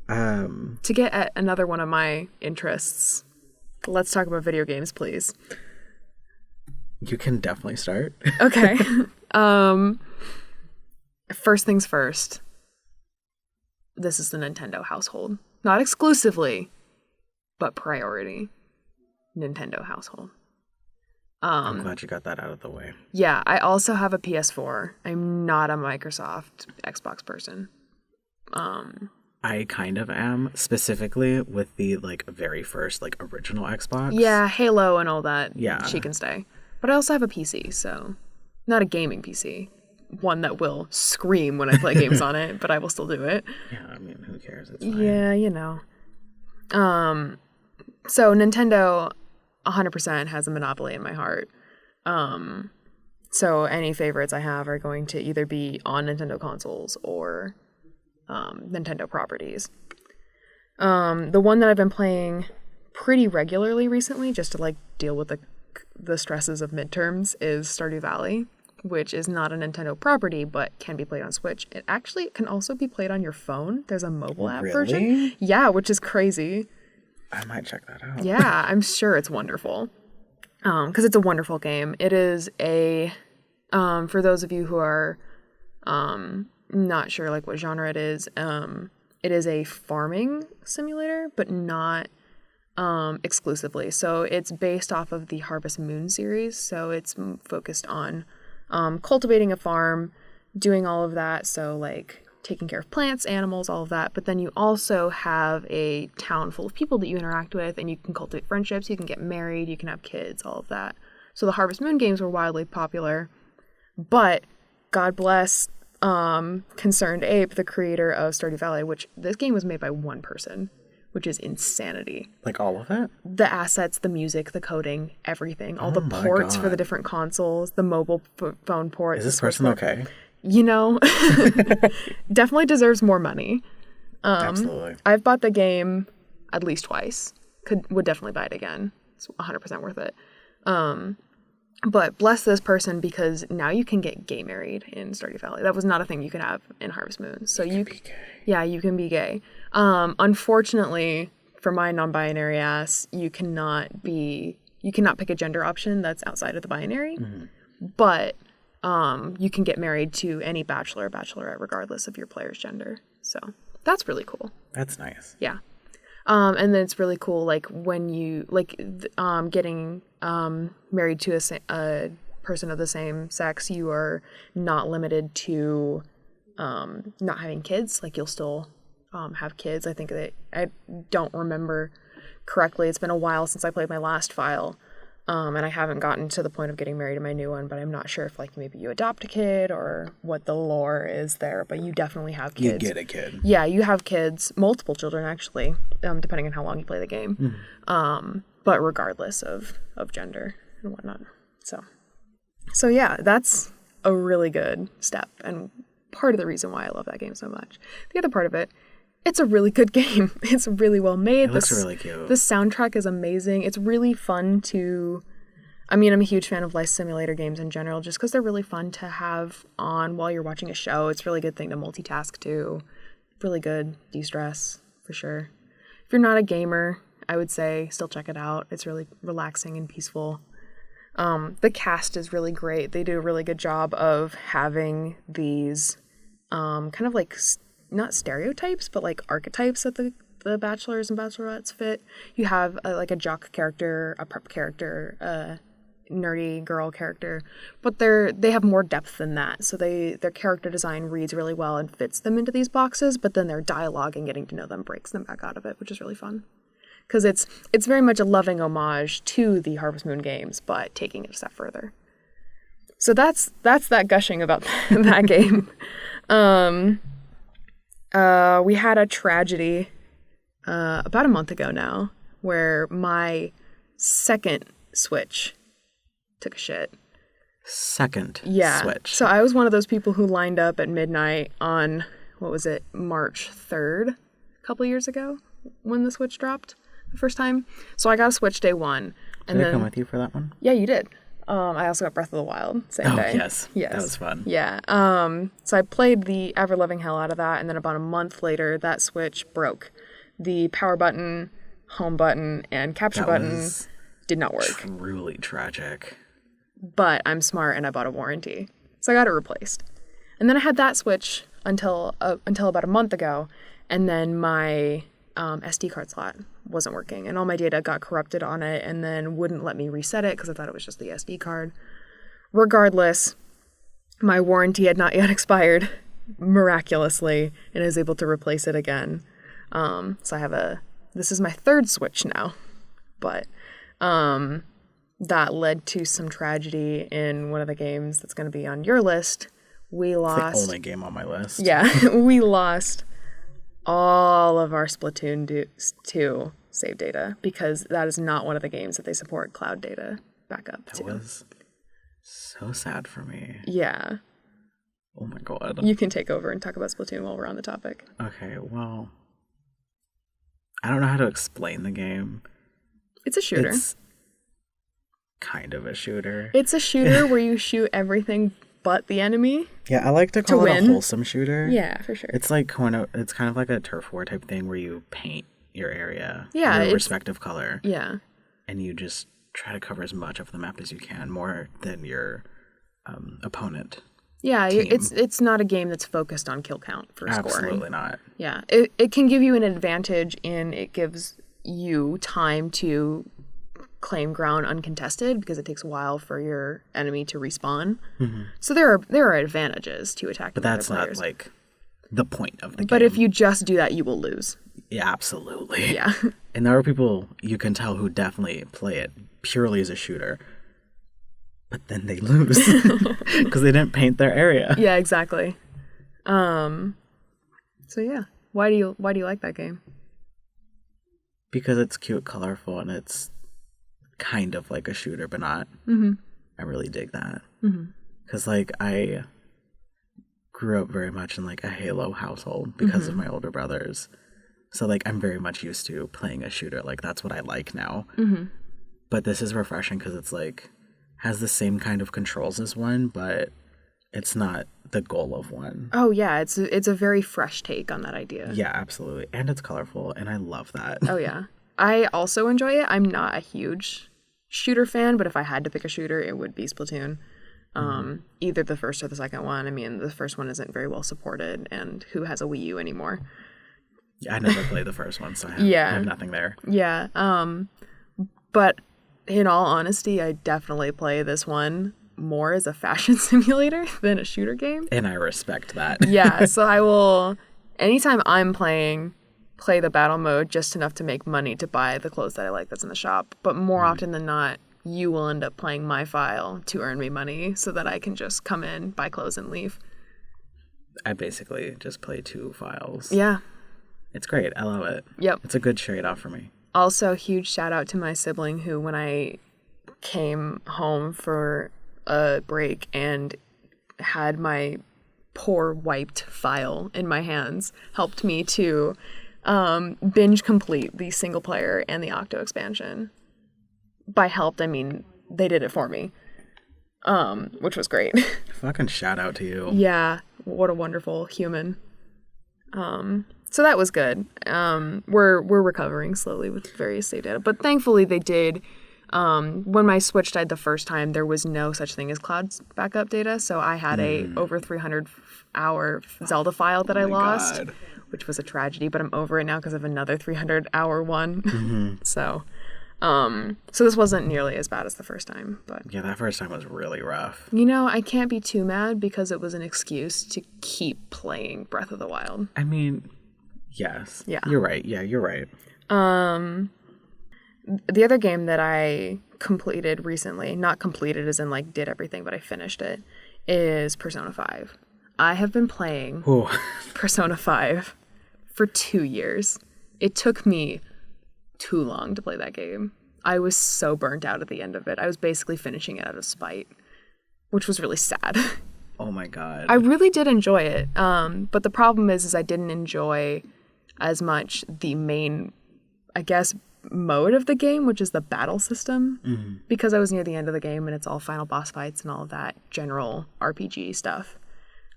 To get at another one of my interests, let's talk about video games, please. You can definitely start. Okay. First things first. This is the Nintendo household. Not exclusively, but priority. Nintendo household. I'm glad you got that out of the way. Yeah, I also have a PS4. I'm not a Microsoft Xbox person. I kind of am, specifically with the like very first like original Xbox. Yeah, Halo and all that. Yeah. She can stay. But I also have a PC, so not a gaming PC. One that will scream when I play games on it, but I will still do it. Yeah, I mean, who cares? It's fine. Yeah, you know. So Nintendo 100% has a monopoly in my heart. So any favorites I have are going to either be on Nintendo consoles or Nintendo properties. The one that I've been playing pretty regularly recently, just to like deal with the stresses of midterms, is Stardew Valley, which is not a Nintendo property but can be played on Switch. It actually can also be played on your phone. There's a mobile app version. Yeah, which is crazy. I might check that out. Yeah, I'm sure it's wonderful. Because it's a wonderful game. It is for those of you who are not sure like what genre it is a farming simulator, but not exclusively. So it's based off of the Harvest Moon series. So it's focused on cultivating a farm, doing all of that. So like taking care of plants, animals, all of that. But then you also have a town full of people that you interact with, and you can cultivate friendships, you can get married, you can have kids, all of that. So the Harvest Moon games were wildly popular. But God bless Concerned Ape, the creator of Stardew Valley, which this game was made by one person, which is insanity. Like all of it? The assets, the music, the coding, everything, all the my ports for God. the different consoles, the mobile phone port. Is this person okay? You know, definitely deserves more money. Absolutely. I've bought the game at least twice. Would definitely buy it again. It's 100% worth it. But bless this person because now you can get gay married in Stardew Valley. That was not a thing you could have in Harvest Moon. So you Be gay. yeah, you can be gay. Unfortunately, for my non-binary ass, you cannot pick a gender option that's outside of the binary. But you can get married to any bachelor or bachelorette regardless of your player's gender. So that's really cool. That's nice. Yeah. And then it's really cool, like when you getting married to a person of the same sex, you are not limited to not having kids. Like you'll still have kids. I think that I don't remember correctly. It's been a while since I played my last file. And I haven't gotten to the point of getting married in my new one, but I'm not sure if like maybe you adopt a kid or what the lore is there, but you definitely have kids. You get a kid. Yeah, you have kids, multiple children actually, depending on how long you play the game. But regardless of gender and whatnot. So yeah, that's a really good step and part of the reason why I love that game so much. The other part of it, it's a really good game. It's really well made. It looks really cute. The soundtrack is amazing. It's really fun to... I mean, I'm a huge fan of life simulator games in general just because they're really fun to have on while you're watching a show. It's a really good thing to multitask to. Really good de-stress, for sure. If you're not a gamer, I would say still check it out. It's really relaxing and peaceful. The cast is really great. They do a really good job of having these kind of like... not stereotypes, but like archetypes that the bachelors and bachelorettes fit. You have like a jock character, a prep character, a nerdy girl character, but they have more depth than that. So their character design reads really well and fits them into these boxes, but then their dialogue and getting to know them breaks them back out of it, which is really fun. Because it's very much a loving homage to the Harvest Moon games, but taking it a step further. So that's that gushing about that game. We had a tragedy about a month ago now where my second Switch took a shit. Second Yeah. Switch. So I was one of those people who lined up at midnight on, what was it, March 3rd, a couple years ago when the Switch dropped the first time. So I got a Switch day one. And Did I then, come with you for that one? Yeah, you did. I also got Breath of the Wild same day. Yes. That was fun. Yeah. So I played the ever-loving hell out of that, and then about a month later, that Switch broke. The power button, home button, and capture button did not work. Truly tragic. But I'm smart, and I bought a warranty. So I got it replaced. And then I had that Switch until about a month ago, and then my SD card slot wasn't working, and all my data got corrupted on it and then wouldn't let me reset it because I thought it was just the SD card. Regardless, my warranty had not yet expired miraculously, and I was able to replace it again. So this is my third Switch now, but that led to some tragedy in one of the games that's going to be on your list. We lost... It's the only game on my list. Yeah, we lost all of our Splatoon 2 save data because that is not one of the games that they support cloud data backup to. That was so sad for me. Yeah. Oh my god. You can take over and talk about Splatoon while we're on the topic. Okay, well, I don't know how to explain the game. It's a shooter. It's kind of a shooter. It's a shooter where you shoot everything but the enemy. Yeah, I like to call it win. a wholesome shooter. Yeah, for sure. It's like kind of like a turf war type thing where you paint your area, Yeah, your respective color, Yeah. and you just try to cover as much of the map as you can, more than your opponent. Yeah, team. it's not a game that's focused on kill count for scoring. Absolutely not. Yeah, it can give you an advantage in it gives you time to claim ground uncontested because it takes a while for your enemy to respawn. Mm-hmm. So there are advantages to attacking. But that's other not players. like the point of the game. But if you just do that, you will lose. Yeah, absolutely. Yeah. And there are people you can tell who definitely play it purely as a shooter. But then they lose because they didn't paint their area. Yeah, exactly. So yeah, why do you like that game? Because it's cute, colorful, and it's kind of like a shooter, but not. Mm-hmm. I really dig that. Because like I grew up very much in like a Halo household because of my older brothers. So like I'm very much used to playing a shooter. Like that's what I like now. But this is refreshing because it's like has the same kind of controls as one, but it's not the goal of one. Oh yeah, it's a very fresh take on that idea. Yeah, absolutely. And it's colorful, and I love that. Oh yeah. I also enjoy it. I'm not a huge shooter fan, but if I had to pick a shooter, it would be Splatoon. Either the first or the second one. I mean, the first one isn't very well supported, and who has a Wii U anymore? I never played the first one, so I have nothing there. Yeah. But in all honesty, I definitely play this one more as a fashion simulator than a shooter game. And I respect that. Yeah, so I will, anytime I'm playing, play the battle mode just enough to make money to buy the clothes that I like that's in the shop. But more often than not, you will end up playing my file to earn me money so that I can just come in, buy clothes, and leave. I basically just play 2 files. Yeah. It's great. I love it. Yep. It's a good trade-off for me. Also, huge shout out to my sibling who, when I came home for a break and had my poor wiped file in my hands, helped me to binge complete the single player and the Octo expansion. By helped, I mean they did it for me, which was great. Fucking shout out to you. Yeah, what a wonderful human. So that was good. We're recovering slowly with various save data, but thankfully they did. When my Switch died the first time, there was no such thing as cloud backup data, so I had a over 300 hour Zelda file that I lost, which was a tragedy. But I'm over it now because of another 300 hour one. So this wasn't nearly as bad as the first time, but Yeah, that first time was really rough. you know, I can't be too mad because it was an excuse to keep playing Breath of the Wild. I mean, yes. Yeah. You're right. Yeah, you're right. The other game that I completed recently, not completed as in like did everything, but I finished it, is Persona 5. I have been playing Ooh. Persona 5 for 2 years. It took me too long to play that game. I was so burnt out at the end of it. I was basically finishing it out of spite, which was really sad. Oh my god. I really did enjoy it. But the problem is I didn't enjoy as much the main, I guess, mode of the game, which is the battle system, because I was near the end of the game and it's all final boss fights and all of that general RPG stuff.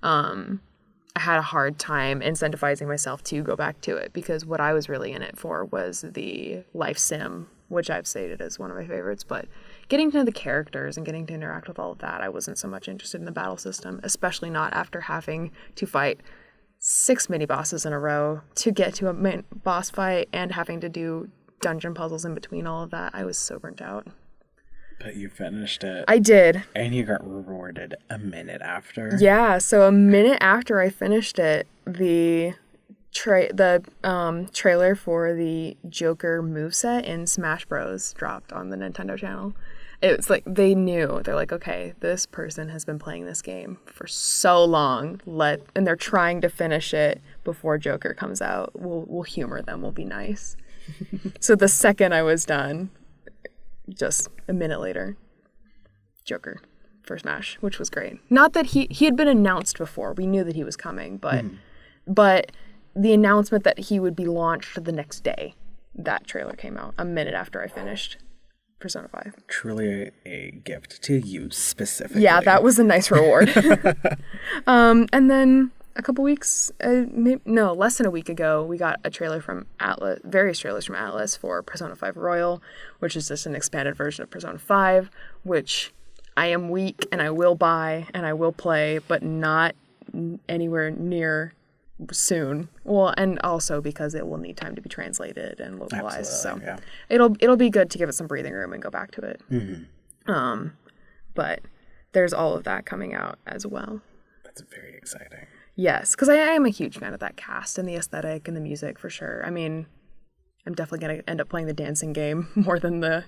I had a hard time incentivizing myself to go back to it because what I was really in it for was the life sim, which I've stated as one of my favorites, but getting to know the characters and getting to interact with all of that, I wasn't so much interested in the battle system, especially not after having to fight 6 mini bosses in a row to get to a main boss fight and having to do dungeon puzzles in between all of that. I was so burnt out. But you finished it. I did. And you got rewarded a minute after. Yeah, so a minute after I finished it, the trailer for the Joker moveset in Smash Bros. Dropped on the Nintendo channel. It was like they knew. They're like, okay, this person has been playing this game for so long. And they're trying to finish it before Joker comes out. We'll humor them. We'll be nice. So the second I was done, just a minute later, Joker for Smash, which was great. Not that he had been announced before. We knew that he was coming, but the announcement that he would be launched the next day, that trailer came out a minute after I finished Persona 5. Truly a gift to you specifically. Yeah, that was a nice reward. And then a couple weeks, less than a week ago, we got a trailer from Atlas, various trailers from Atlas for Persona 5 Royal, which is just an expanded version of Persona 5, which I am weak and I will buy and I will play, but not anywhere near soon. Well, and also because it will need time to be translated and localized. Absolutely, so yeah. it'll be good to give it some breathing room and go back to it. But there's all of that coming out as well. That's very exciting. Yes, because I am a huge fan of that cast and the aesthetic and the music for sure. I mean, I'm definitely going to end up playing the dancing game more than the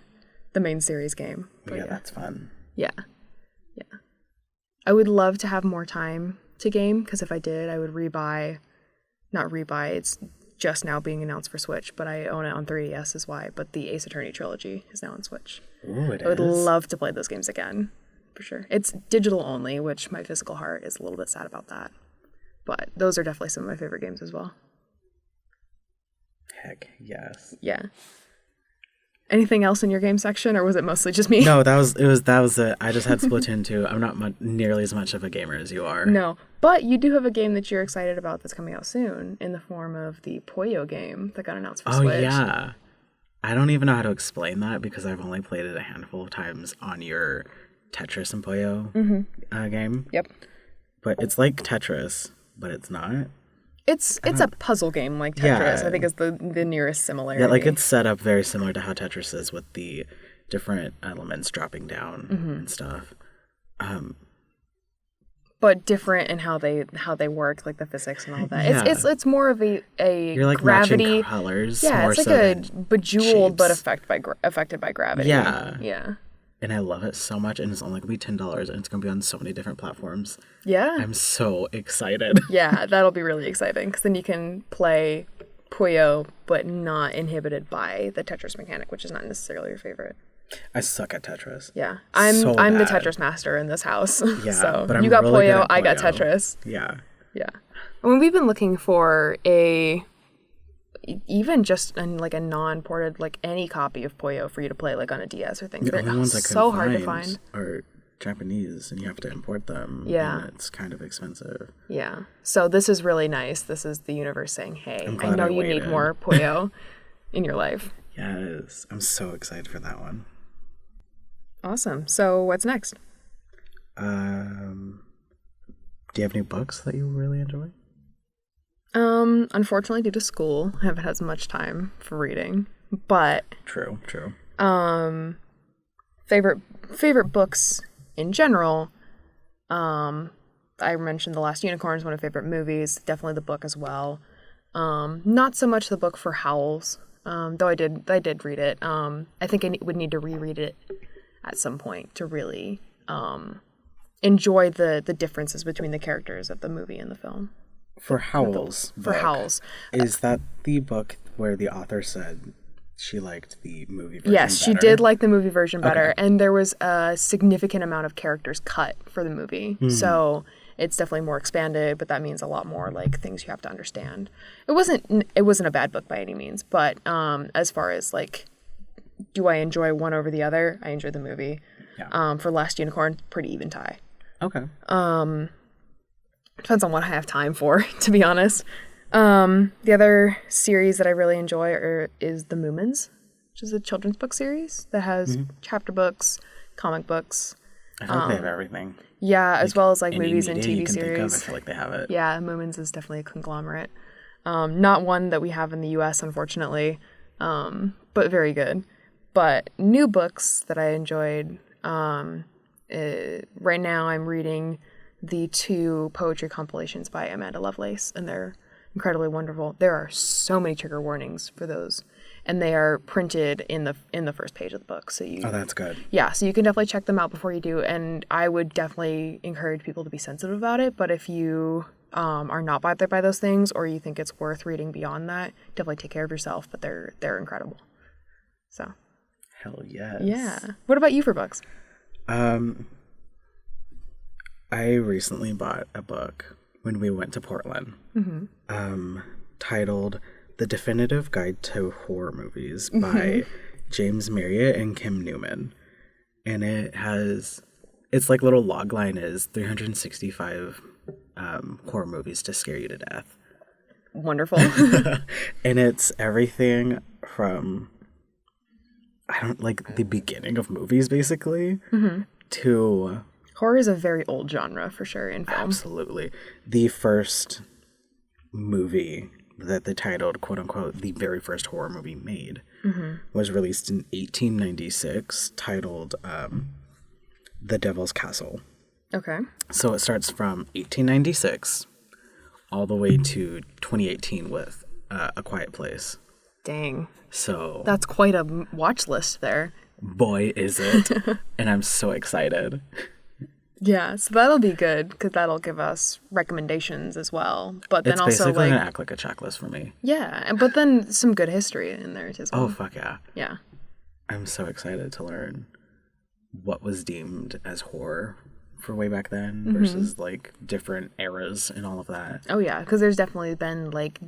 main series game. But Yeah, that's fun. Yeah. I would love to have more time to game, because if I did, I would not rebuy, it's just now being announced for Switch, but I own it on 3DS is why, but the Ace Attorney trilogy is now on Switch. Ooh, I would love to play those games again, for sure. It's digital only, which my physical heart is a little bit sad about that. But those are definitely some of my favorite games as well. Heck, yes. Yeah. Anything else in your game section, or was it mostly just me? No, that was it. I just had Splatoon 2. I'm not nearly as much of a gamer as you are. No, but you do have a game that you're excited about that's coming out soon in the form of the Puyo game that got announced for Switch. Oh, yeah. I don't even know how to explain that because I've only played it a handful of times on your Tetris and Puyo game. Yep. But it's like Tetris, but it's not. It's a puzzle game like Tetris, I think is the nearest similarity. Yeah, like it's set up very similar to how Tetris is with the different elements dropping down and stuff. But different in how they work, like the physics and all that. Yeah. It's more of a You're like gravity matching colors. Yeah, more it's like so a than bejeweled but shapes. affected by gravity. Yeah. Yeah. And I love it so much, and it's only gonna be $10, and it's gonna be on so many different platforms. Yeah. I'm so excited. Yeah, that'll be really exciting because then you can play Puyo but not inhibited by the Tetris mechanic, which is not necessarily your favorite. I suck at Tetris. Yeah, I'm So the bad. Tetris master in this house. Yeah, so but I'm you got really good Puyo, at I got Puyo. Tetris. Yeah. Yeah. I mean, we've been looking for even just like a non-ported, like any copy of Puyo for you to play like on a DS or things. The They're only ones I so can hard to find. are Japanese, and you have to import them. Yeah. And it's kind of expensive. Yeah. So this is really nice. This is the universe saying, hey, I glad know I you need waited. more Puyo in your life. Yes. I'm so excited for that one. Awesome. So what's next? Do you have any books that you really enjoy? Unfortunately, due to school, I haven't had as much time for reading. But True. favorite books in general. I mentioned The Last Unicorn is one of my favorite movies. Definitely the book as well. Not so much the book for Howls, though I did read it. I think I would need to reread it at some point to really enjoy the differences between the characters of the movie and the film. For Howl's For book, Howls. is that the book where the author said she liked the movie version Yes, she better? did like the movie version better, and there was a significant amount of characters cut for the movie. So it's definitely more expanded, but that means a lot more like things you have to understand. It wasn't a bad book by any means, but as far as like, do I enjoy one over the other? I enjoy the movie. Yeah. For Last Unicorn, pretty even tie. Okay. Depends on what I have time for, to be honest. The other series that I really enjoy is The Moomins, which is a children's book series that has chapter books, comic books. I feel like they have everything. Yeah, as well as like Any movies and media you TV can think of, I series. feel like they have it. Yeah, Moomins is definitely a conglomerate. Not one that we have in the US, unfortunately, but very good. But new books that I enjoyed, right now I'm reading the 2 poetry compilations by Amanda Lovelace, and they're incredibly wonderful. There are so many trigger warnings for those, and they are printed in the first page of the book. So Oh, that's good. yeah, so you can definitely check them out before you do, and I would definitely encourage people to be sensitive about it. But if you are not bothered by those things, or you think it's worth reading beyond that, definitely take care of yourself. But they're incredible. So Hell yes. yeah. What about you for books? I recently bought a book when we went to Portland, titled "The Definitive Guide to Horror Movies" by James Marriott and Kim Newman, and it's like little logline is 365 horror movies to scare you to death. Wonderful. And it's everything from the beginning of movies basically to Horror is a very old genre for sure in film. absolutely the first movie that they titled quote unquote the very first horror movie made was released in 1896, titled The Devil's Castle. Okay. So it starts from 1896 all the way to 2018 with A Quiet Place. Dang. So That's quite a watch list there. boy is it. And I'm so excited. Yeah, so that'll be good because that'll give us recommendations as well. But then It's also basically like gonna act like a checklist for me. yeah, but then some good history in there as well. Oh fuck yeah. Yeah. I'm so excited to learn what was deemed as horror for way back then versus like different eras and all of that. Oh yeah, because there's definitely been like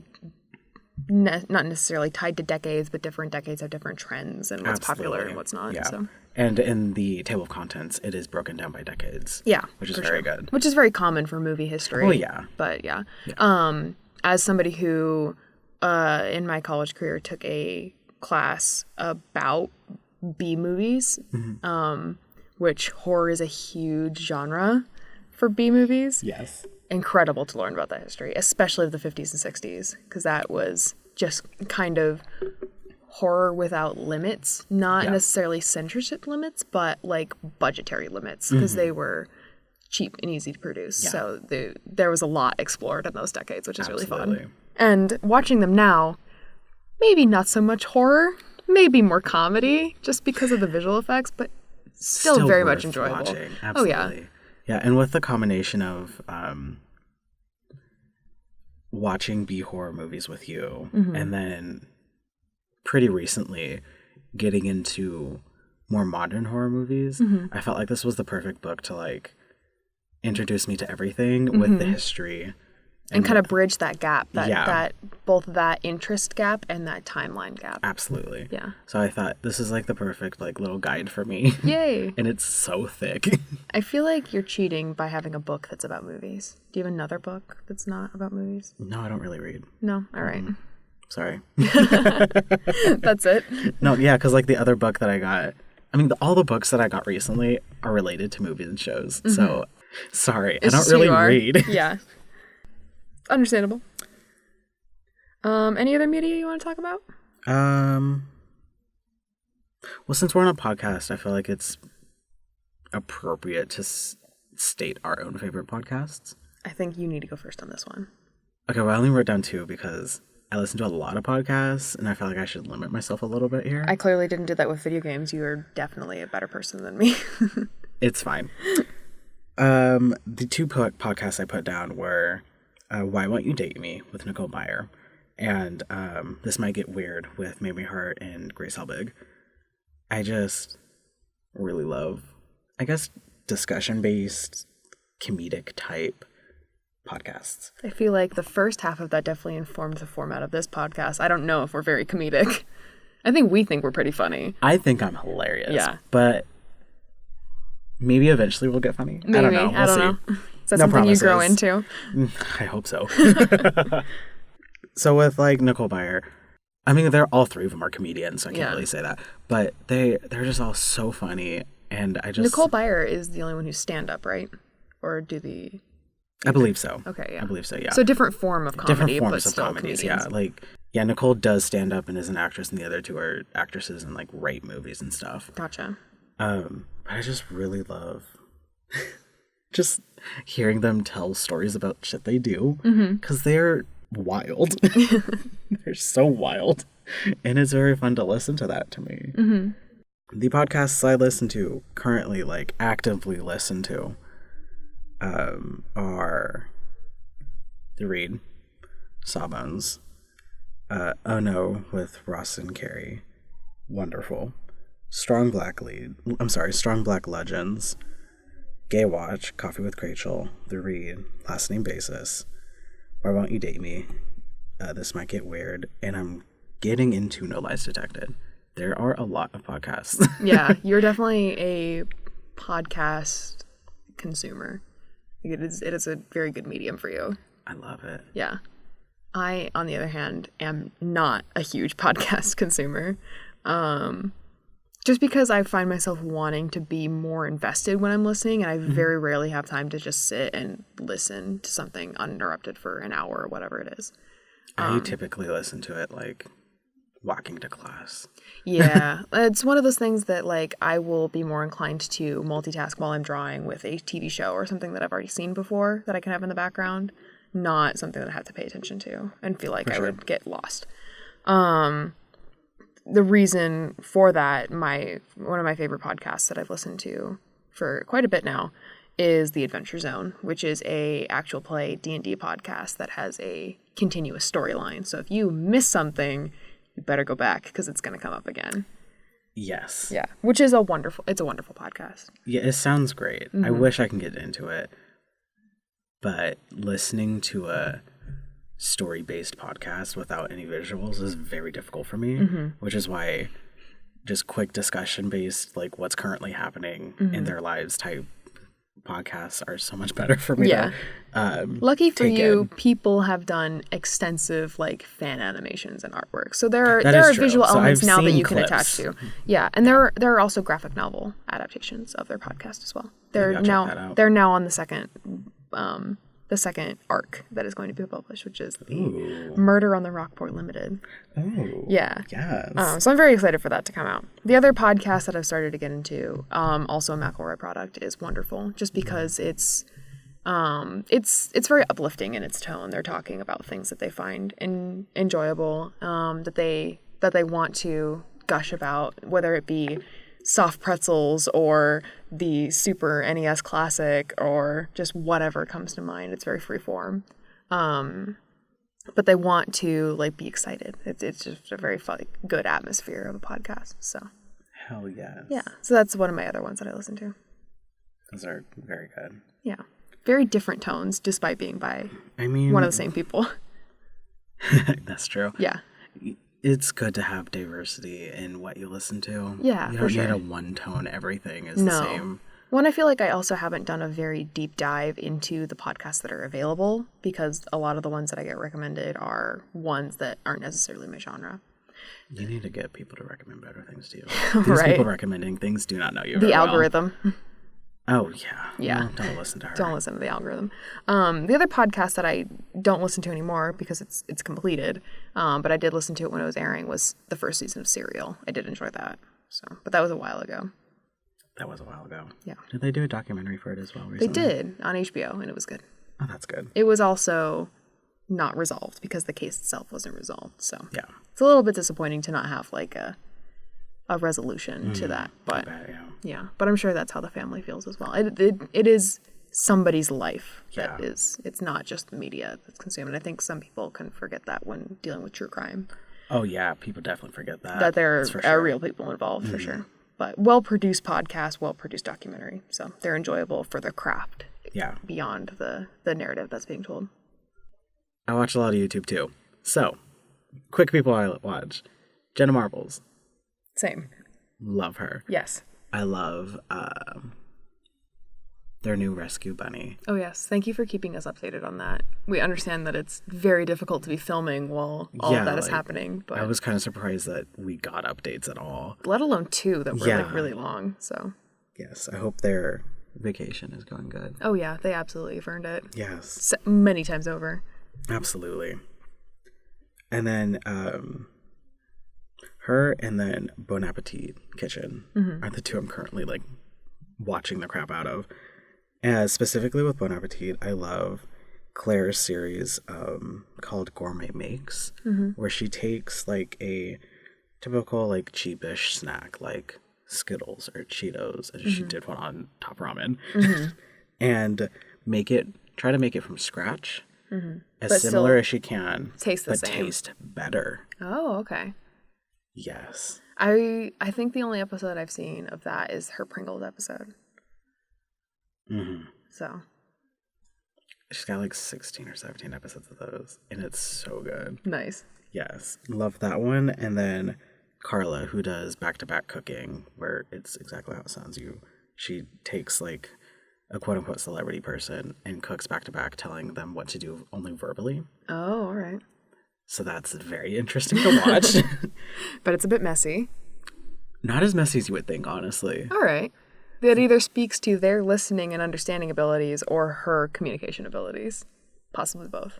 not necessarily tied to decades, but different decades have different trends and what's popular Absolutely. and what's not. Yeah. So. And in the table of contents, it is broken down by decades. Yeah, which is for very sure. good. Which is very common for movie history. Oh, yeah. But yeah. As somebody who, in my college career, took a class about B movies, which horror is a huge genre for B movies. Yes. Incredible to learn about that history, especially of the 50s and 60s, because that was just kind of horror without limits, not necessarily censorship limits, but like budgetary limits, because they were cheap and easy to produce. Yeah. So there was a lot explored in those decades, which is really Absolutely. fun. And watching them now, maybe not so much horror, maybe more comedy, just because of the visual effects, but still very much worth enjoyable. Watching. Oh yeah. Absolutely. Yeah, and with the combination of watching B horror movies with you, and then pretty recently getting into more modern horror movies, I felt like this was the perfect book to like introduce me to everything with the history. And kind of bridge that gap, Yeah. that both that interest gap and that timeline gap. Absolutely. Yeah. So I thought this is like the perfect like little guide for me. Yay. And it's so thick. I feel like you're cheating by having a book that's about movies. Do you have another book that's not about movies? No, I don't really read. No? All right. Sorry. That's it. No, yeah, because like the other book that I got, I mean, all the books that I got recently are related to movies and shows. So sorry, It's I just don't who really you are. read. Yeah. Understandable. Any other media you want to talk about? Well, since we're on a podcast, I feel like it's appropriate to state our own favorite podcasts. I think you need to go first on this one. Okay, well, I only wrote down 2 because I listen to a lot of podcasts, and I feel like I should limit myself a little bit here. I clearly didn't do that with video games. You are definitely a better person than me. It's fine. The 2 podcasts I put down were Why Won't You Date Me with Nicole Byer, and This Might Get Weird with Mamie Hart and Grace Helbig. I just really love, I guess, discussion-based, comedic type podcasts. I feel like the first half of that definitely informed the format of this podcast. I don't know if we're very comedic. I think we think we're pretty funny. I think I'm hilarious. Yeah. But maybe eventually we'll get funny. Maybe. I don't know. We'll see. know. Is that No something you grow promises. into? I hope so. So with like Nicole Byer, I mean, they're all 3 of them are comedians, so I can't Yeah. really say that. But they're just all so funny, and I just Nicole Byer is the only one who's stand-up, right? Or do the... I believe so. Okay, yeah. I believe so. Yeah. So different form of comedy, different but forms of still comedies. comedians. Yeah, like Nicole does stand up and is an actress, and the other 2 are actresses and like write movies and stuff. Gotcha. But I just really love just hearing them tell stories about shit they do because they're wild. They're so wild, and it's very fun to listen to that to me. The podcasts I listen to currently, like actively listen to, are The Read, Sawbones, Oh No with Ross and Carrie, wonderful. Strong Black Legends, Gay Watch, Coffee with Rachel, The Read, Last Name Basis, Why Won't You Date Me, This Might Get Weird, and I'm getting into No Lies Detected. There are a lot of podcasts. Yeah, you're definitely a podcast consumer. It is a very good medium for you. I love it. Yeah. I, on the other hand, am not a huge podcast consumer. Just because I find myself wanting to be more invested when I'm listening, and I very rarely have time to just sit and listen to something uninterrupted for an hour or whatever it is. I typically listen to it like walking to class. Yeah, it's one of those things that like I will be more inclined to multitask while I'm drawing with a TV show or something that I've already seen before that I can have in the background, not something that I have to pay attention to and feel like I would get lost. The reason for that, one of my favorite podcasts that I've listened to for quite a bit now is The Adventure Zone, which is a actual play D&D podcast that has a continuous storyline. So if you miss something, you better go back because it's going to come up again. Yes. Yeah, which is a wonderful podcast. Yeah, it sounds great. I wish I can get into it. But listening to a story-based podcast without any visuals is very difficult for me, which is why just quick discussion-based, like what's currently happening in their lives type podcasts are so much better for me. Yeah. Lucky for take you, in. people have done extensive like fan animations and artwork. So there are That is true. visual So elements I've now that seen you can clips. attach to. Yeah, and there are also graphic novel adaptations of their podcast as well. Maybe I'll check that out. They're now on the second arc that is going to be published, which is the Ooh. Murder on the Rockport Limited. Oh. Yeah. Yes. So I'm very excited for that to come out. The other podcast that I've started to get into, also a McElroy product, is Wonderful, just because it's very uplifting in its tone. They're talking about things that they find enjoyable, that they want to gush about, whether it be soft pretzels or the Super NES Classic or just whatever comes to mind. It's very freeform. But they want to like be excited. It's just a very fun, good atmosphere of a podcast. So Hell yes. yeah, so that's one of my other ones that I listen to. Those are very good. Yeah, very different tones, despite being by I mean, one of the same people. that's true. Yeah, It's good to have diversity in what you listen to. Yeah, you for don't need sure. a one tone. Everything is the no. same. One, I feel like I also haven't done a very deep dive into the podcasts that are available, because a lot of the ones that I get recommended are ones that aren't necessarily my genre. You need to get people to recommend better things to you. These Right. people recommending things do not know you. The very well. algorithm. Oh yeah. Yeah. Well, don't listen to her. Don't listen to the algorithm. The other podcast that I don't listen to anymore because it's completed, but I did listen to it when it was airing, was the first season of Serial. I did enjoy that. But that was a while ago. That was a while ago. Yeah. Did they do a documentary for it as well They recently? did on HBO, and it was good. Oh, that's good. It was also not resolved because the case itself wasn't resolved. So Yeah. it's a little bit disappointing to not have like a resolution to that. But Yeah. yeah, but I'm sure that's how the family feels as well. It is somebody's life that Yeah. it's not just the media that's consumed. And I think some people can forget that when dealing with true crime, Oh yeah. People definitely forget that. that there That's for are sure. real people involved for sure. But well-produced podcast, well-produced documentary. So they're enjoyable for their craft Yeah. beyond the narrative that's being told. I watch a lot of YouTube too. So, quick people I watch. Jenna Marbles. Same. Love her. Yes. I love their new rescue bunny. Oh, yes. Thank you for keeping us updated on that. We understand that it's very difficult to be filming while all Yeah, of that is like, happening, but I was kind of surprised that we got updates at all. let alone two that were Yeah. like really long. So, Yes, I hope their vacation is going good. oh yeah, they absolutely have earned it Yes, many times over. absolutely. And then her and then Bon Appetit Kitchen are the two I'm currently like watching the crap out of. Specifically with Bon Appetit, I love Claire's series called Gourmet Makes, where she takes like a typical like cheapish snack like Skittles or Cheetos, and she did one on Top Ramen, and try to make it from scratch, as But similar still as she can, taste the but same. taste better. Oh, okay. Yes. I think the only episode I've seen of that is her Pringles episode. So, She's got like 16 or 17 episodes of those, and it's so good. nice. Yes, love that one. And then Carla, who does back-to-back cooking, where it's exactly how it sounds. She takes like a quote-unquote celebrity person and cooks back-to-back, telling them what to do only verbally. Oh, all right. So that's very interesting to watch. But it's a bit messy. Not as messy as you would think, honestly. All right. That either speaks to their listening and understanding abilities or her communication abilities. Possibly both.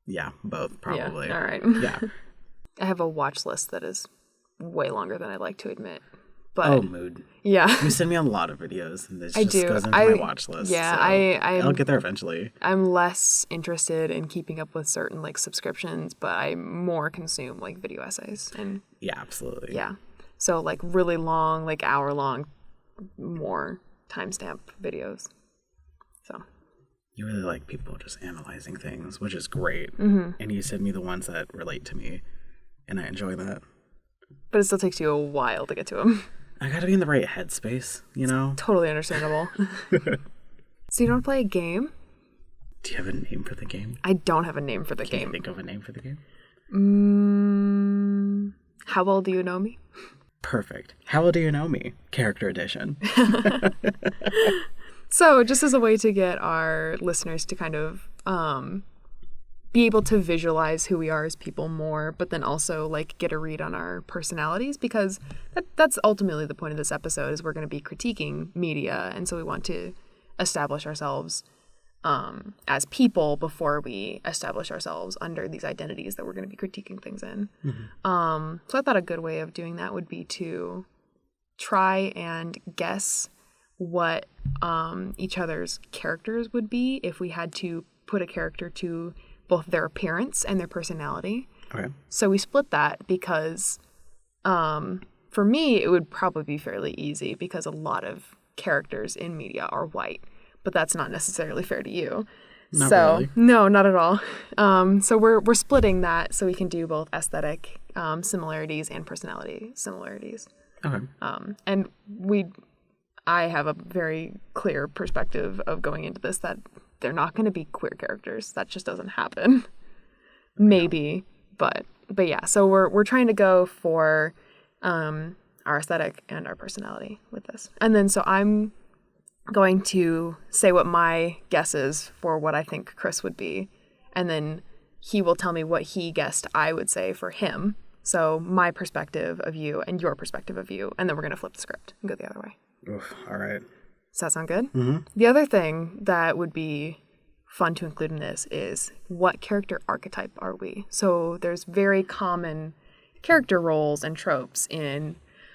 Yeah, both, probably. Yeah. All right. Yeah. I have a watch list that is way longer than I'd like to admit. But Oh, mood. yeah. You send me a lot of videos, and this I just do. goes into my watch list. Yeah, so I'm- I'll get there eventually. I'm less interested in keeping up with certain like subscriptions, but I more consume like video essays and Yeah, absolutely. yeah. So like really long, like hour long, more timestamp videos. So You really like people just analyzing things, which is great. Mm-hmm. And you send me the ones that relate to me, and I enjoy that. but it still takes you a while to get to them. I gotta be in the right headspace, you know? Totally understandable. So you don't play a game? Do you have a name for the game? I don't have a name for the Can game. you think of a name for the game? How well do you know me? Perfect. How well do you know me? Character edition. So just as a way to get our listeners to kind of be able to visualize who we are as people more, but then also like get a read on our personalities, because that's ultimately the point of this episode, is we're going to be critiquing media, and so we want to establish ourselves as people before we establish ourselves under these identities that we're going to be critiquing things in. So I thought a good way of doing that would be to try and guess what each other's characters would be if we had to put a character to both their appearance and their personality. Okay. So we split that because for me, it would probably be fairly easy because a lot of characters in media are white, but that's not necessarily fair to you. Not so really. no, not at all. So we're splitting that so we can do both aesthetic similarities and personality similarities. Okay. And I have a very clear perspective of going into this that they're not going to be queer characters. That just doesn't happen. Maybe, but yeah. So we're trying to go for our aesthetic and our personality with this, and then so I'm going to say what my guess is for what I think Chris would be, and then he will tell me what he guessed I would say for him. So my perspective of you and your perspective of you, and then we're going to flip the script and go the other way. Oof, all right. Does that sound good? Mm-hmm. The other thing that would be fun to include in this is what character archetype are we? So there's very common character roles and tropes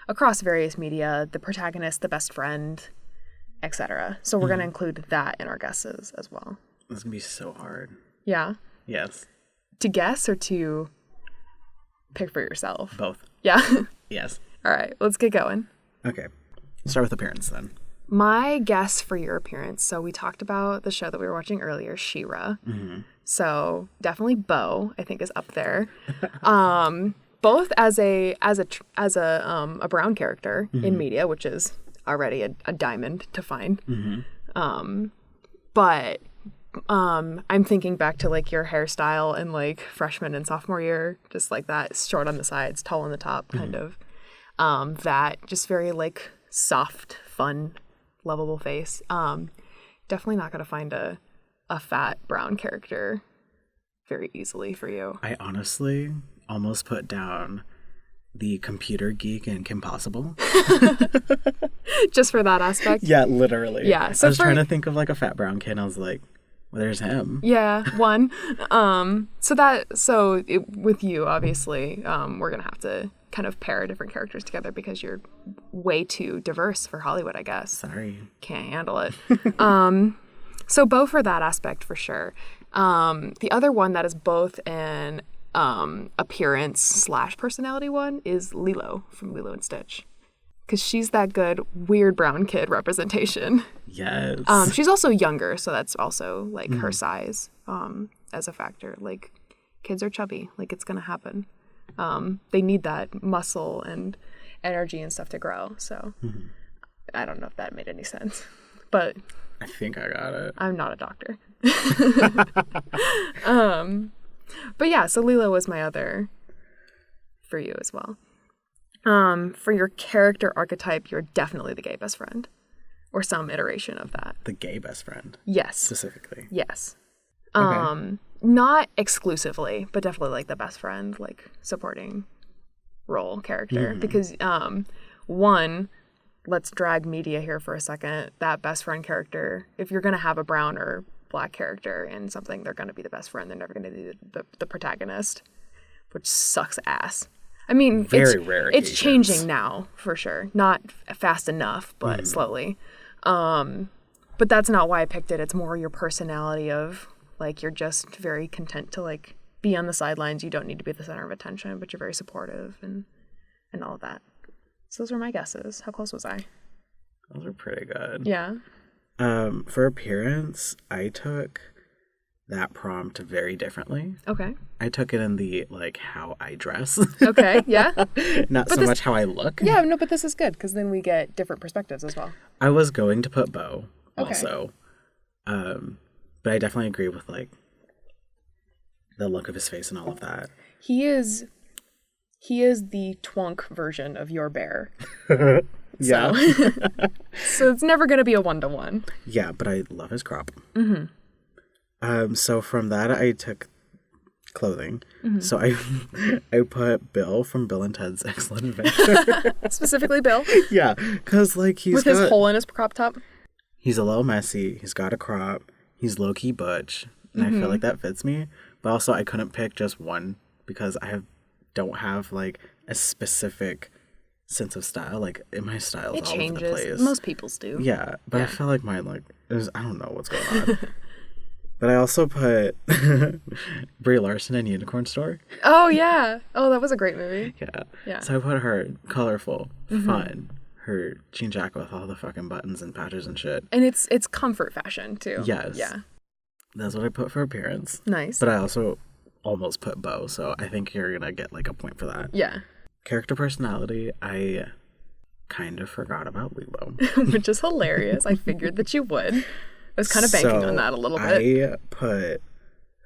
across various media, the protagonist, the best friend, etc. So we're going to include that in our guesses as well. This is going to be so hard. Yeah? Yes. To guess or to pick for yourself? Both. Yeah? Yes. All right, let's get going. Okay. Start with appearance then. My guess for your appearance, so we talked about the show that we were watching earlier, She-Ra. Mm-hmm. So definitely Bo, I think, is up there. Both as a brown character in media, which is already a diamond to find. Mm-hmm. But I'm thinking back to like your hairstyle in like freshman and sophomore year, just like that, short on the sides, tall on the top, kind of. That just very like soft, fun, lovable face. Definitely not gonna find a fat brown character very easily for you. I honestly almost put down the computer geek in Kim Possible. Just for that aspect. Yeah, literally. Yeah. So I was trying to think of like a fat brown kid, and I was like, well, there's him. Yeah, one. With you, obviously, we're gonna have to kind of pair different characters together because you're way too diverse for Hollywood, I guess. Sorry. Can't handle it. So Bo for that aspect for sure. The other one that is both an appearance / personality one is Lilo from Lilo and Stitch. Because she's that good weird brown kid representation. Yes. She's also younger, so that's also like her size as a factor. Like kids are chubby, like it's gonna happen. They need that muscle and energy and stuff to grow. So I don't know if that made any sense, but I think I got it. I'm not a doctor. But yeah, so Lilo was my other for you as well. For your character archetype, you're definitely the gay best friend or some iteration of that. The gay best friend. Yes. Specifically. Yes. Okay. Not exclusively, but definitely like the best friend, like supporting role character. Because one, let's drag media here for a second. That best friend character, if you're going to have a brown or black character in something, they're going to be the best friend. They're never going to be the protagonist, which sucks ass. I mean, Very rare it's occasions. changing now for sure. Not fast enough, but slowly. But that's not why I picked it. It's more your personality of like you're just very content to like be on the sidelines. You don't need to be the center of attention, but you're very supportive and all of that. So those were my guesses. How close was I? Those are pretty good. Yeah. For appearance, I took that prompt very differently. Okay. I took it in the like how I dress. Okay. Yeah. Not But so this- much how I look. Yeah. No, but this is good because then we get different perspectives as well. I was going to put Bo Okay. also. But I definitely agree with like the look of his face and all of that. He is the twunk version of your bear. Yeah. So it's never going to be a 1-to-1. Yeah, but I love his crop. So from that, I took clothing. So I put Bill from Bill and Ted's Excellent Adventure. Specifically Bill. Yeah, because like With his hole in his crop top. He's a little messy. He's got a crop. He's low-key butch. And I feel like that fits me. But also I couldn't pick just one because don't have like a specific sense of style. Like my style is all over the place. Most people's do. Yeah, but I feel like mine like I don't know what's going on. But I also put Brie Larson in Unicorn Store. Oh yeah. Oh, that was a great movie. Yeah. Yeah. So I put her colorful, fun, her jean jacket with all the fucking buttons and patches and shit. And it's comfort fashion too. Yes. Yeah. That's what I put for appearance. Nice. But I also almost put bow, so I think you're gonna get like a point for that. Yeah. Character personality, I kind of forgot about Lilo. Which is hilarious. I figured that you would. I was kind of banking on that a little bit. I put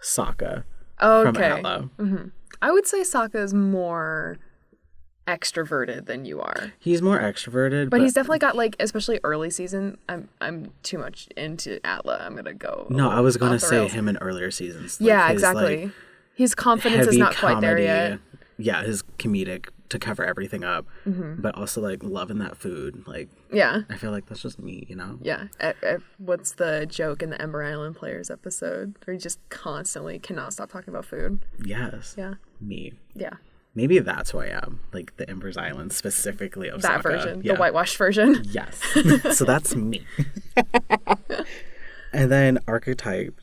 Sokka Okay. from Atla. I would say Sokka is more extroverted than you are. He's more extroverted, But he's definitely got like, especially early season. I'm too much into Atla. I'm gonna go. No, I was gonna off the say rails. him in earlier seasons. Like Yeah, his, exactly. like, His confidence is heavy not quite there yet. Yeah, his comedic to cover everything up, but also like loving that food. Like, Yeah. I feel like that's just me, you know? Yeah. What's the joke in the Ember Island Players episode where he just constantly cannot stop talking about food? Yes. Yeah. Me. Yeah. Maybe that's who I am. Like the Embers Island specifically of That Sokka. version. Yeah. The whitewashed version. Yes. So that's me. And then archetype,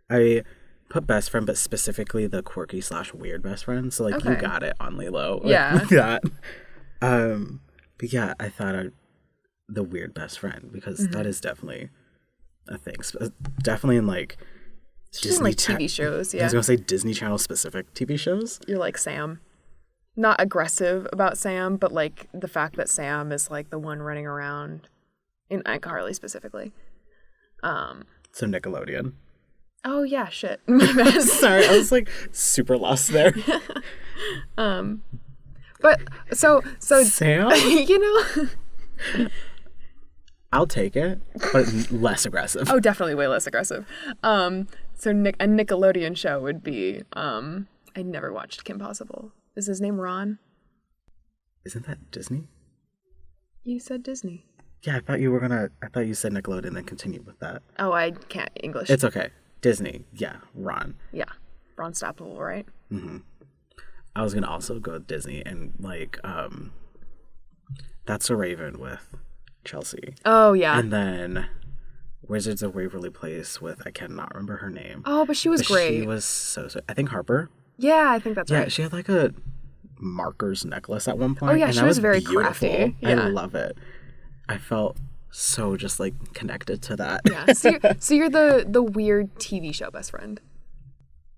I put best friend, but specifically the quirky / weird best friend. So like you Okay. got it on Lilo. Yeah. That. But yeah, I thought the weird best friend because that is definitely a thing. Definitely in like Just in, like TV shows. I Yeah. was gonna say Disney Channel specific TV shows. You're like Sam. Not aggressive about Sam, but like the fact that Sam is like the one running around in iCarly specifically. So Nickelodeon. Oh yeah, shit. My bad. Sorry, I was like super lost there. But so Sam? you know. I'll take it, but less aggressive. Oh, definitely way less aggressive. So a Nickelodeon show would be I never watched Kim Possible. Is his name Ron? Isn't that Disney? You said Disney. Yeah, I thought you said Nickelodeon and continued with that. Oh, I can't English. It's okay. Disney. Yeah, Ron. Yeah. Ron Stoppable, right? I was gonna also go with Disney and like That's a Raven with Chelsea. Oh yeah. And then Wizards of Waverly Place with I cannot remember her name. Oh, but she was great. She was so I think Harper. Yeah, I think that's Yeah, right. she had like a markers necklace at one point. Oh, yeah, and she that was very beautiful. crafty. I Yeah. love it. I felt so just like connected to that. Yeah. So you're the weird TV show best friend.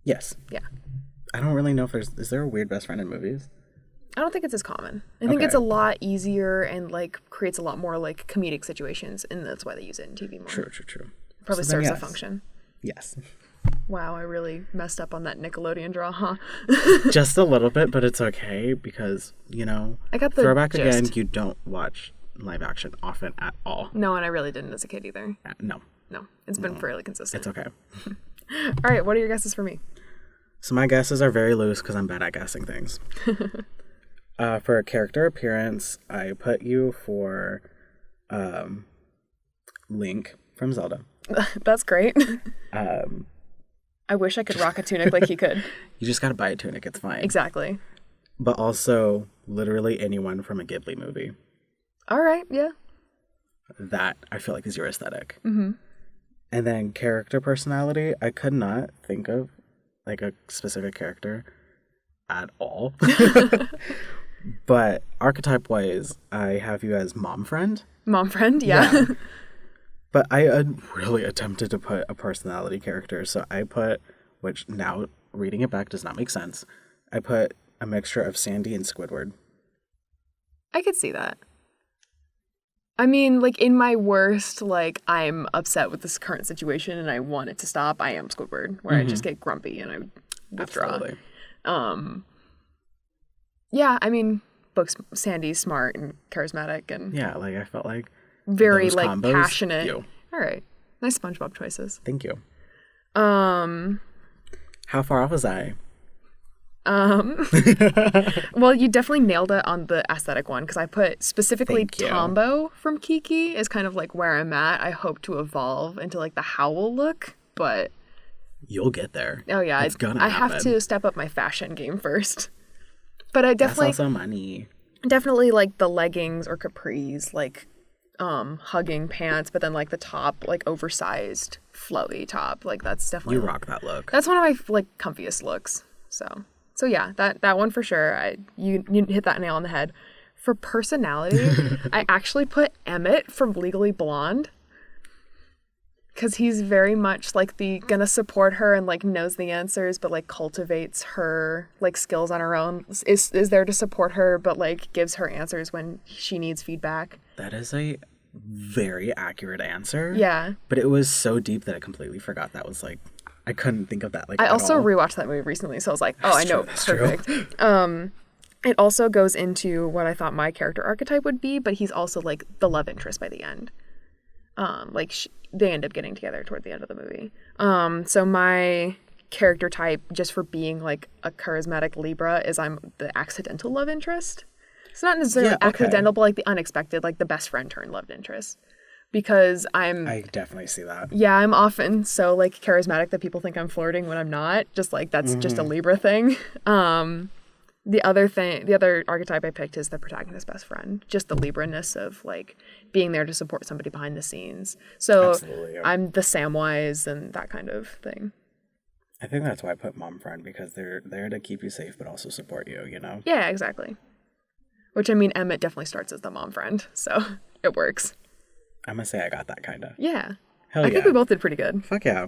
Yes. Yeah. I don't really know if is there a weird best friend in movies? I don't think it's as common. I think it's a lot easier and like creates a lot more like comedic situations, and that's why they use it in TV more. True. Probably So then, serves a yes. function. Yes. Wow, I really messed up on that Nickelodeon draw, huh? Just a little bit, but it's okay because, you know, I got the throwback gist. again, you don't watch live action often at all. No, and I really didn't as a kid either. No, No, it's been fairly consistent. it's okay. All right, what are your guesses for me? So my guesses are very loose because I'm bad at guessing things. For a character appearance, I put you for Link from Zelda. That's great. I wish I could rock a tunic like he could. You just gotta buy a tunic, it's fine. Exactly. But also, literally anyone from a Ghibli movie. All right, yeah. That, I feel like, is your aesthetic. Mm-hmm. And then character personality, I could not think of, like, a specific character at all. But archetype-wise, I have you as mom friend. Mom friend, yeah. But I really attempted to put a personality character, so I put, which now reading it back does not make sense, I put a mixture of Sandy and Squidward. I could see that. I mean, like, in my worst, like, I'm upset with this current situation and I want it to stop, I am Squidward, where I just get grumpy and I withdraw. Absolutely. Yeah, I mean, Sandy's smart and charismatic and Yeah, like I felt like very, those like, combos, passionate. you. All right. Nice SpongeBob choices. Thank you. Um, How far off was I? well, you definitely nailed it on the aesthetic one because I put specifically Thank you. Tombo from Kiki is kind of like where I'm at. I hope to evolve into like the Howl look, but You'll get there. oh yeah, It's gonna I happen. have to step up my fashion game first. But I That's definitely also money. definitely like the leggings or capris, like hugging pants, but then like the top, like oversized flowy top. Like that's definitely You rock that look. that's one of my like comfiest looks. So yeah, that one for sure. You hit that nail on the head. For personality, I actually put Emmett from Legally Blonde. Because he's very much like the gonna support her and like knows the answers, but like cultivates her like skills on her own. Is there to support her, but like gives her answers when she needs feedback. That is a very accurate answer. Yeah. But it was so deep that I completely forgot that was like, I couldn't think of that. Like I at also all. rewatched that movie recently, so I was like, oh, I know, That's true. perfect. It also goes into what I thought my character archetype would be, but he's also like the love interest by the end. They end up getting together toward the end of the movie. So my character type, just for being like a charismatic Libra, is I'm the accidental love interest. It's not necessarily accidental, but like the unexpected, like the best friend turned love interest. Because I definitely see that. yeah, I'm often so like charismatic that people think I'm flirting when I'm not. Just like that's just a Libra thing. The other archetype I picked is the protagonist best friend. Just the Libra-ness of like being there to support somebody behind the scenes. So Absolutely, yeah. I'm the Samwise and that kind of thing. I think that's why I put mom friend, because they're there to keep you safe but also support you, you know? Yeah, exactly. Which I mean, Emmett definitely starts as the mom friend, so it works. I'm gonna say I got that kind of. Yeah. Hell I yeah. think we both did pretty good. Fuck yeah.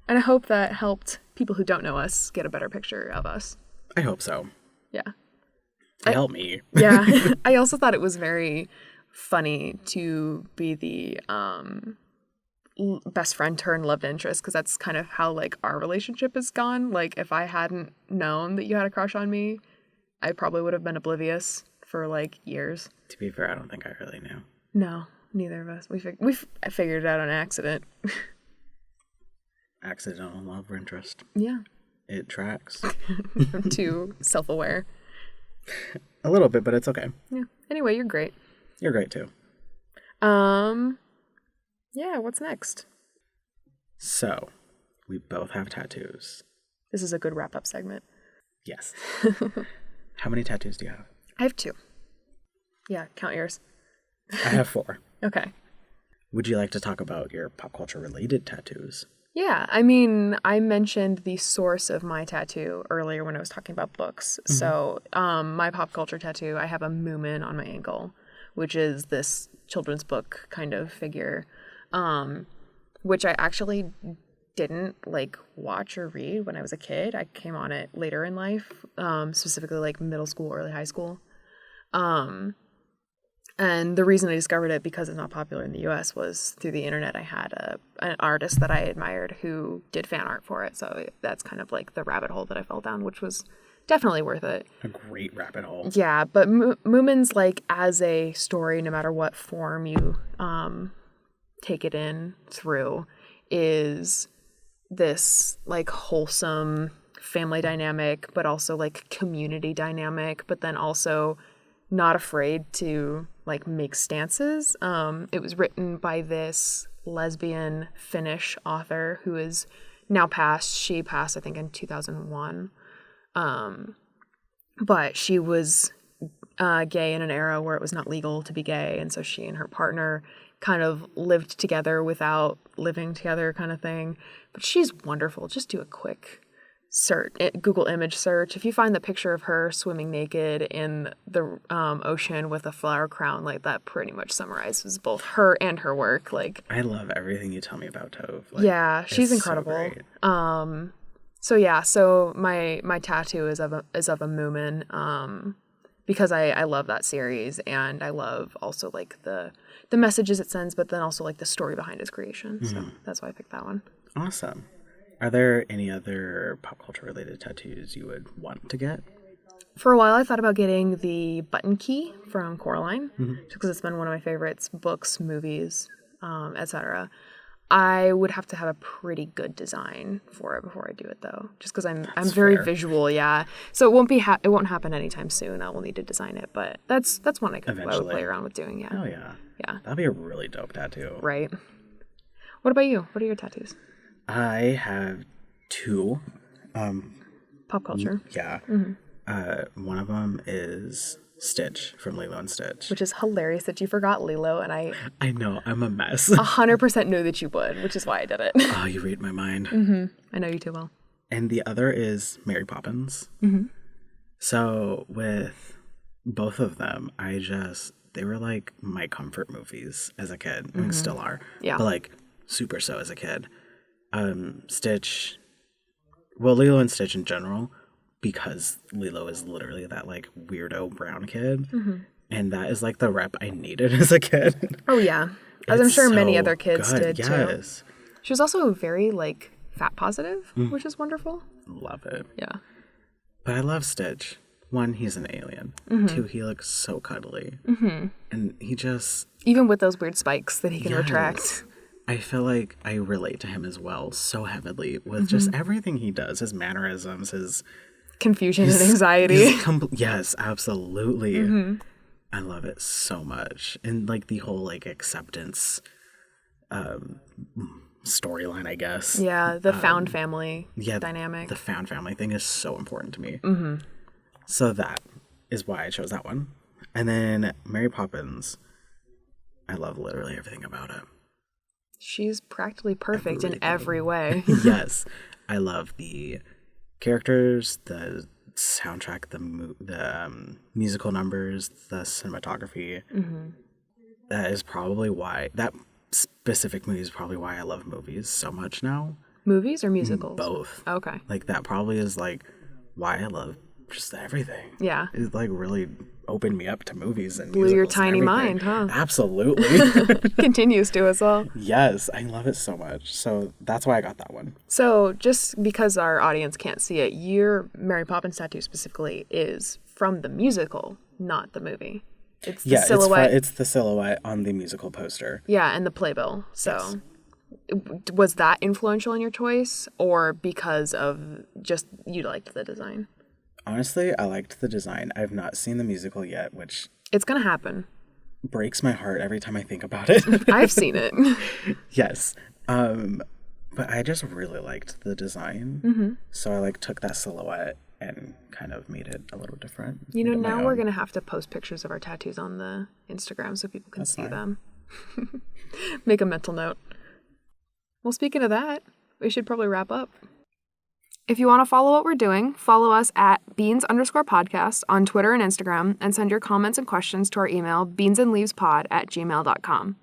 And I hope that helped people who don't know us get a better picture of us. I hope so. Yeah. It helped me. Yeah. I also thought it was very funny to be the best friend turned love interest, because that's kind of how like our relationship has gone. Like if I hadn't known that you had a crush on me, I probably would have been oblivious for like years. To be fair, I don't think I really knew. No, neither of us. We figured it out on accident. Accidental love interest. Yeah. It tracks. I'm too self-aware. A little bit, but it's okay. Yeah. Anyway, you're great. You're great too. Yeah, what's next? So, we both have tattoos. This is a good wrap-up segment. Yes. How many tattoos do you have? I have 2. Yeah, count yours. I have 4. Okay. Would you like to talk about your pop culture related tattoos? Yeah, I mean, I mentioned the source of my tattoo earlier when I was talking about books. Mm-hmm. So, my pop culture tattoo, I have a Moomin on my ankle, which is this children's book kind of figure, which I actually didn't like watch or read when I was a kid. I came on it later in life, specifically like middle school, early high school. And the reason I discovered it, because it's not popular in the US, was through the internet. I had an artist that I admired who did fan art for it. So that's kind of like the rabbit hole that I fell down, which was definitely worth it. A great rabbit hole. Yeah, but Moomin's like as a story, no matter what form you take it in through, is this like wholesome family dynamic, but also like community dynamic, but then also not afraid to like make stances. It was written by this lesbian Finnish author who is now passed. She passed, I think, in 2001. But she was gay in an era where it was not legal to be gay, and so she and her partner kind of lived together without living together, kind of thing. But she's wonderful. Just do a quick search, Google image search. If you find the picture of her swimming naked in the ocean with a flower crown, like that pretty much summarizes both her and her work. Like, I love everything you tell me about Tove. Like, yeah, she's incredible. So my tattoo is of a Moomin. because I love that series, and I love also like the messages it sends, but then also like the story behind its creation. So that's why I picked that one. Awesome. Are there any other pop culture related tattoos you would want to get? For a while, I thought about getting the button key from Coraline, just because it's been one of my favorites, books, movies, etc. I would have to have a pretty good design for it before I do it, though, just because I'm very fair. visual, yeah. So it won't happen anytime soon. I will need to design it, but that's one I would Eventually. play around with doing, yeah. Oh, yeah. Yeah. That'd be a really dope tattoo. Right. What about you? What are your tattoos? I have 2. Pop culture, Yeah. One of them is Stitch from Lilo and Stitch. which is hilarious that you forgot Lilo, and I I know, I'm a mess. 100% knew that you would, which is why I did it. Oh, you read my mind. I know you too well. And the other is Mary Poppins. So with both of them, they were like my comfort movies as a kid. I mean, still are. Yeah. But like super so as a kid. Stitch, well, Lilo and Stitch in general, because Lilo is literally that like weirdo brown kid. And that is like the rep I needed as a kid. Oh, yeah. As I'm It's sure many so other kids good. did, too. Yes. She was also very, like, fat positive, which is wonderful. Love it. Yeah. But I love Stitch. 1, he's an alien. 2, he looks so cuddly. And he just... Even with those weird spikes that he can Yes. retract. I feel like I relate to him as well so heavily with just everything he does, his mannerisms, his... Confusion and anxiety. Yes, absolutely. I love it so much. And like the whole like acceptance storyline, I guess. Yeah, the found family Yeah, dynamic. the found family thing is so important to me. So that is why I chose that one. And then Mary Poppins, I love literally everything about it. She's practically perfect in every way. Yes, I love the characters, the soundtrack, the musical numbers, the cinematography. That is probably why that specific movie is probably why I love movies so much now. Movies or musicals? Both. Okay. Like that probably is like why I love just everything. Yeah. It like really opened me up to movies and Blew your musicals and tiny everything. mind, huh? Absolutely. Continues to as well. Yes, I love it so much. So that's why I got that one. So just because our audience can't see it, your Mary Poppins tattoo specifically is from the musical, not the movie. It's the silhouette. It's the silhouette on the musical poster. Yeah, and the playbill. So was that influential in your choice, or because of just you liked the design? Honestly, I liked the design. I've not seen the musical yet, which It's going to happen. breaks my heart every time I think about it. I've seen it. Yes. But I just really liked the design. So I like took that silhouette and kind of made it a little different. You know, made it my now we're own. going to have to post pictures of our tattoos on the Instagram so people can see fine. them. Make a mental note. Well, speaking of that, we should probably wrap up. If you want to follow what we're doing, follow us at beans_podcast on Twitter and Instagram, and send your comments and questions to our email, beansandleavespod@gmail.com.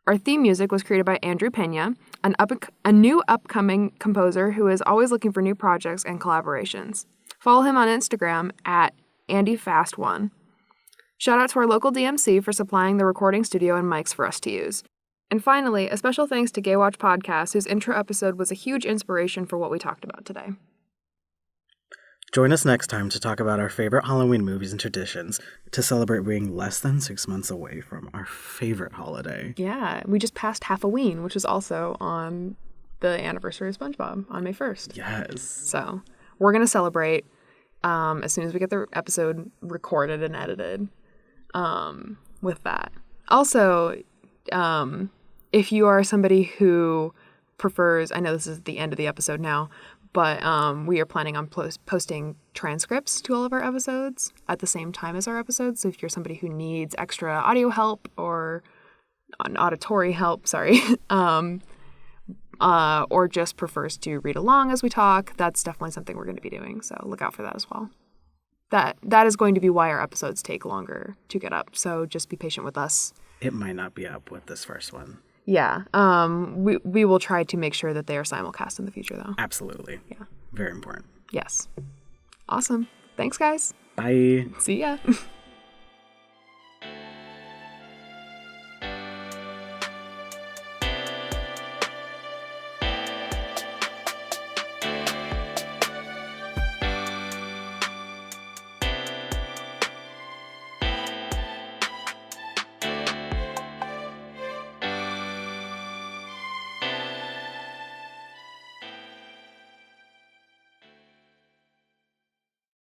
Our theme music was created by Andrew Pena, a new upcoming composer who is always looking for new projects and collaborations. Follow him on Instagram at AndyFast1. Shout out to our local DMC for supplying the recording studio and mics for us to use. And finally, a special thanks to Gay Watch Podcast, whose intro episode was a huge inspiration for what we talked about today. Join us next time to talk about our favorite Halloween movies and traditions to celebrate being less than 6 months away from our favorite holiday. Yeah, we just passed Halloween, which was also on the anniversary of SpongeBob on May 1st. Yes. So we're going to celebrate as soon as we get the episode recorded and edited with that. Also, if you are somebody who prefers, I know this is the end of the episode now, but we are planning on posting transcripts to all of our episodes at the same time as our episodes. So if you're somebody who needs extra audio help or auditory help, or just prefers to read along as we talk, that's definitely something we're going to be doing. So look out for that as well. That is going to be why our episodes take longer to get up. So just be patient with us. It might not be up with this first one. Yeah. We will try to make sure that they are simulcast in the future, though. Absolutely. Yeah. Very important. Yes. Awesome. Thanks, guys. Bye. See ya.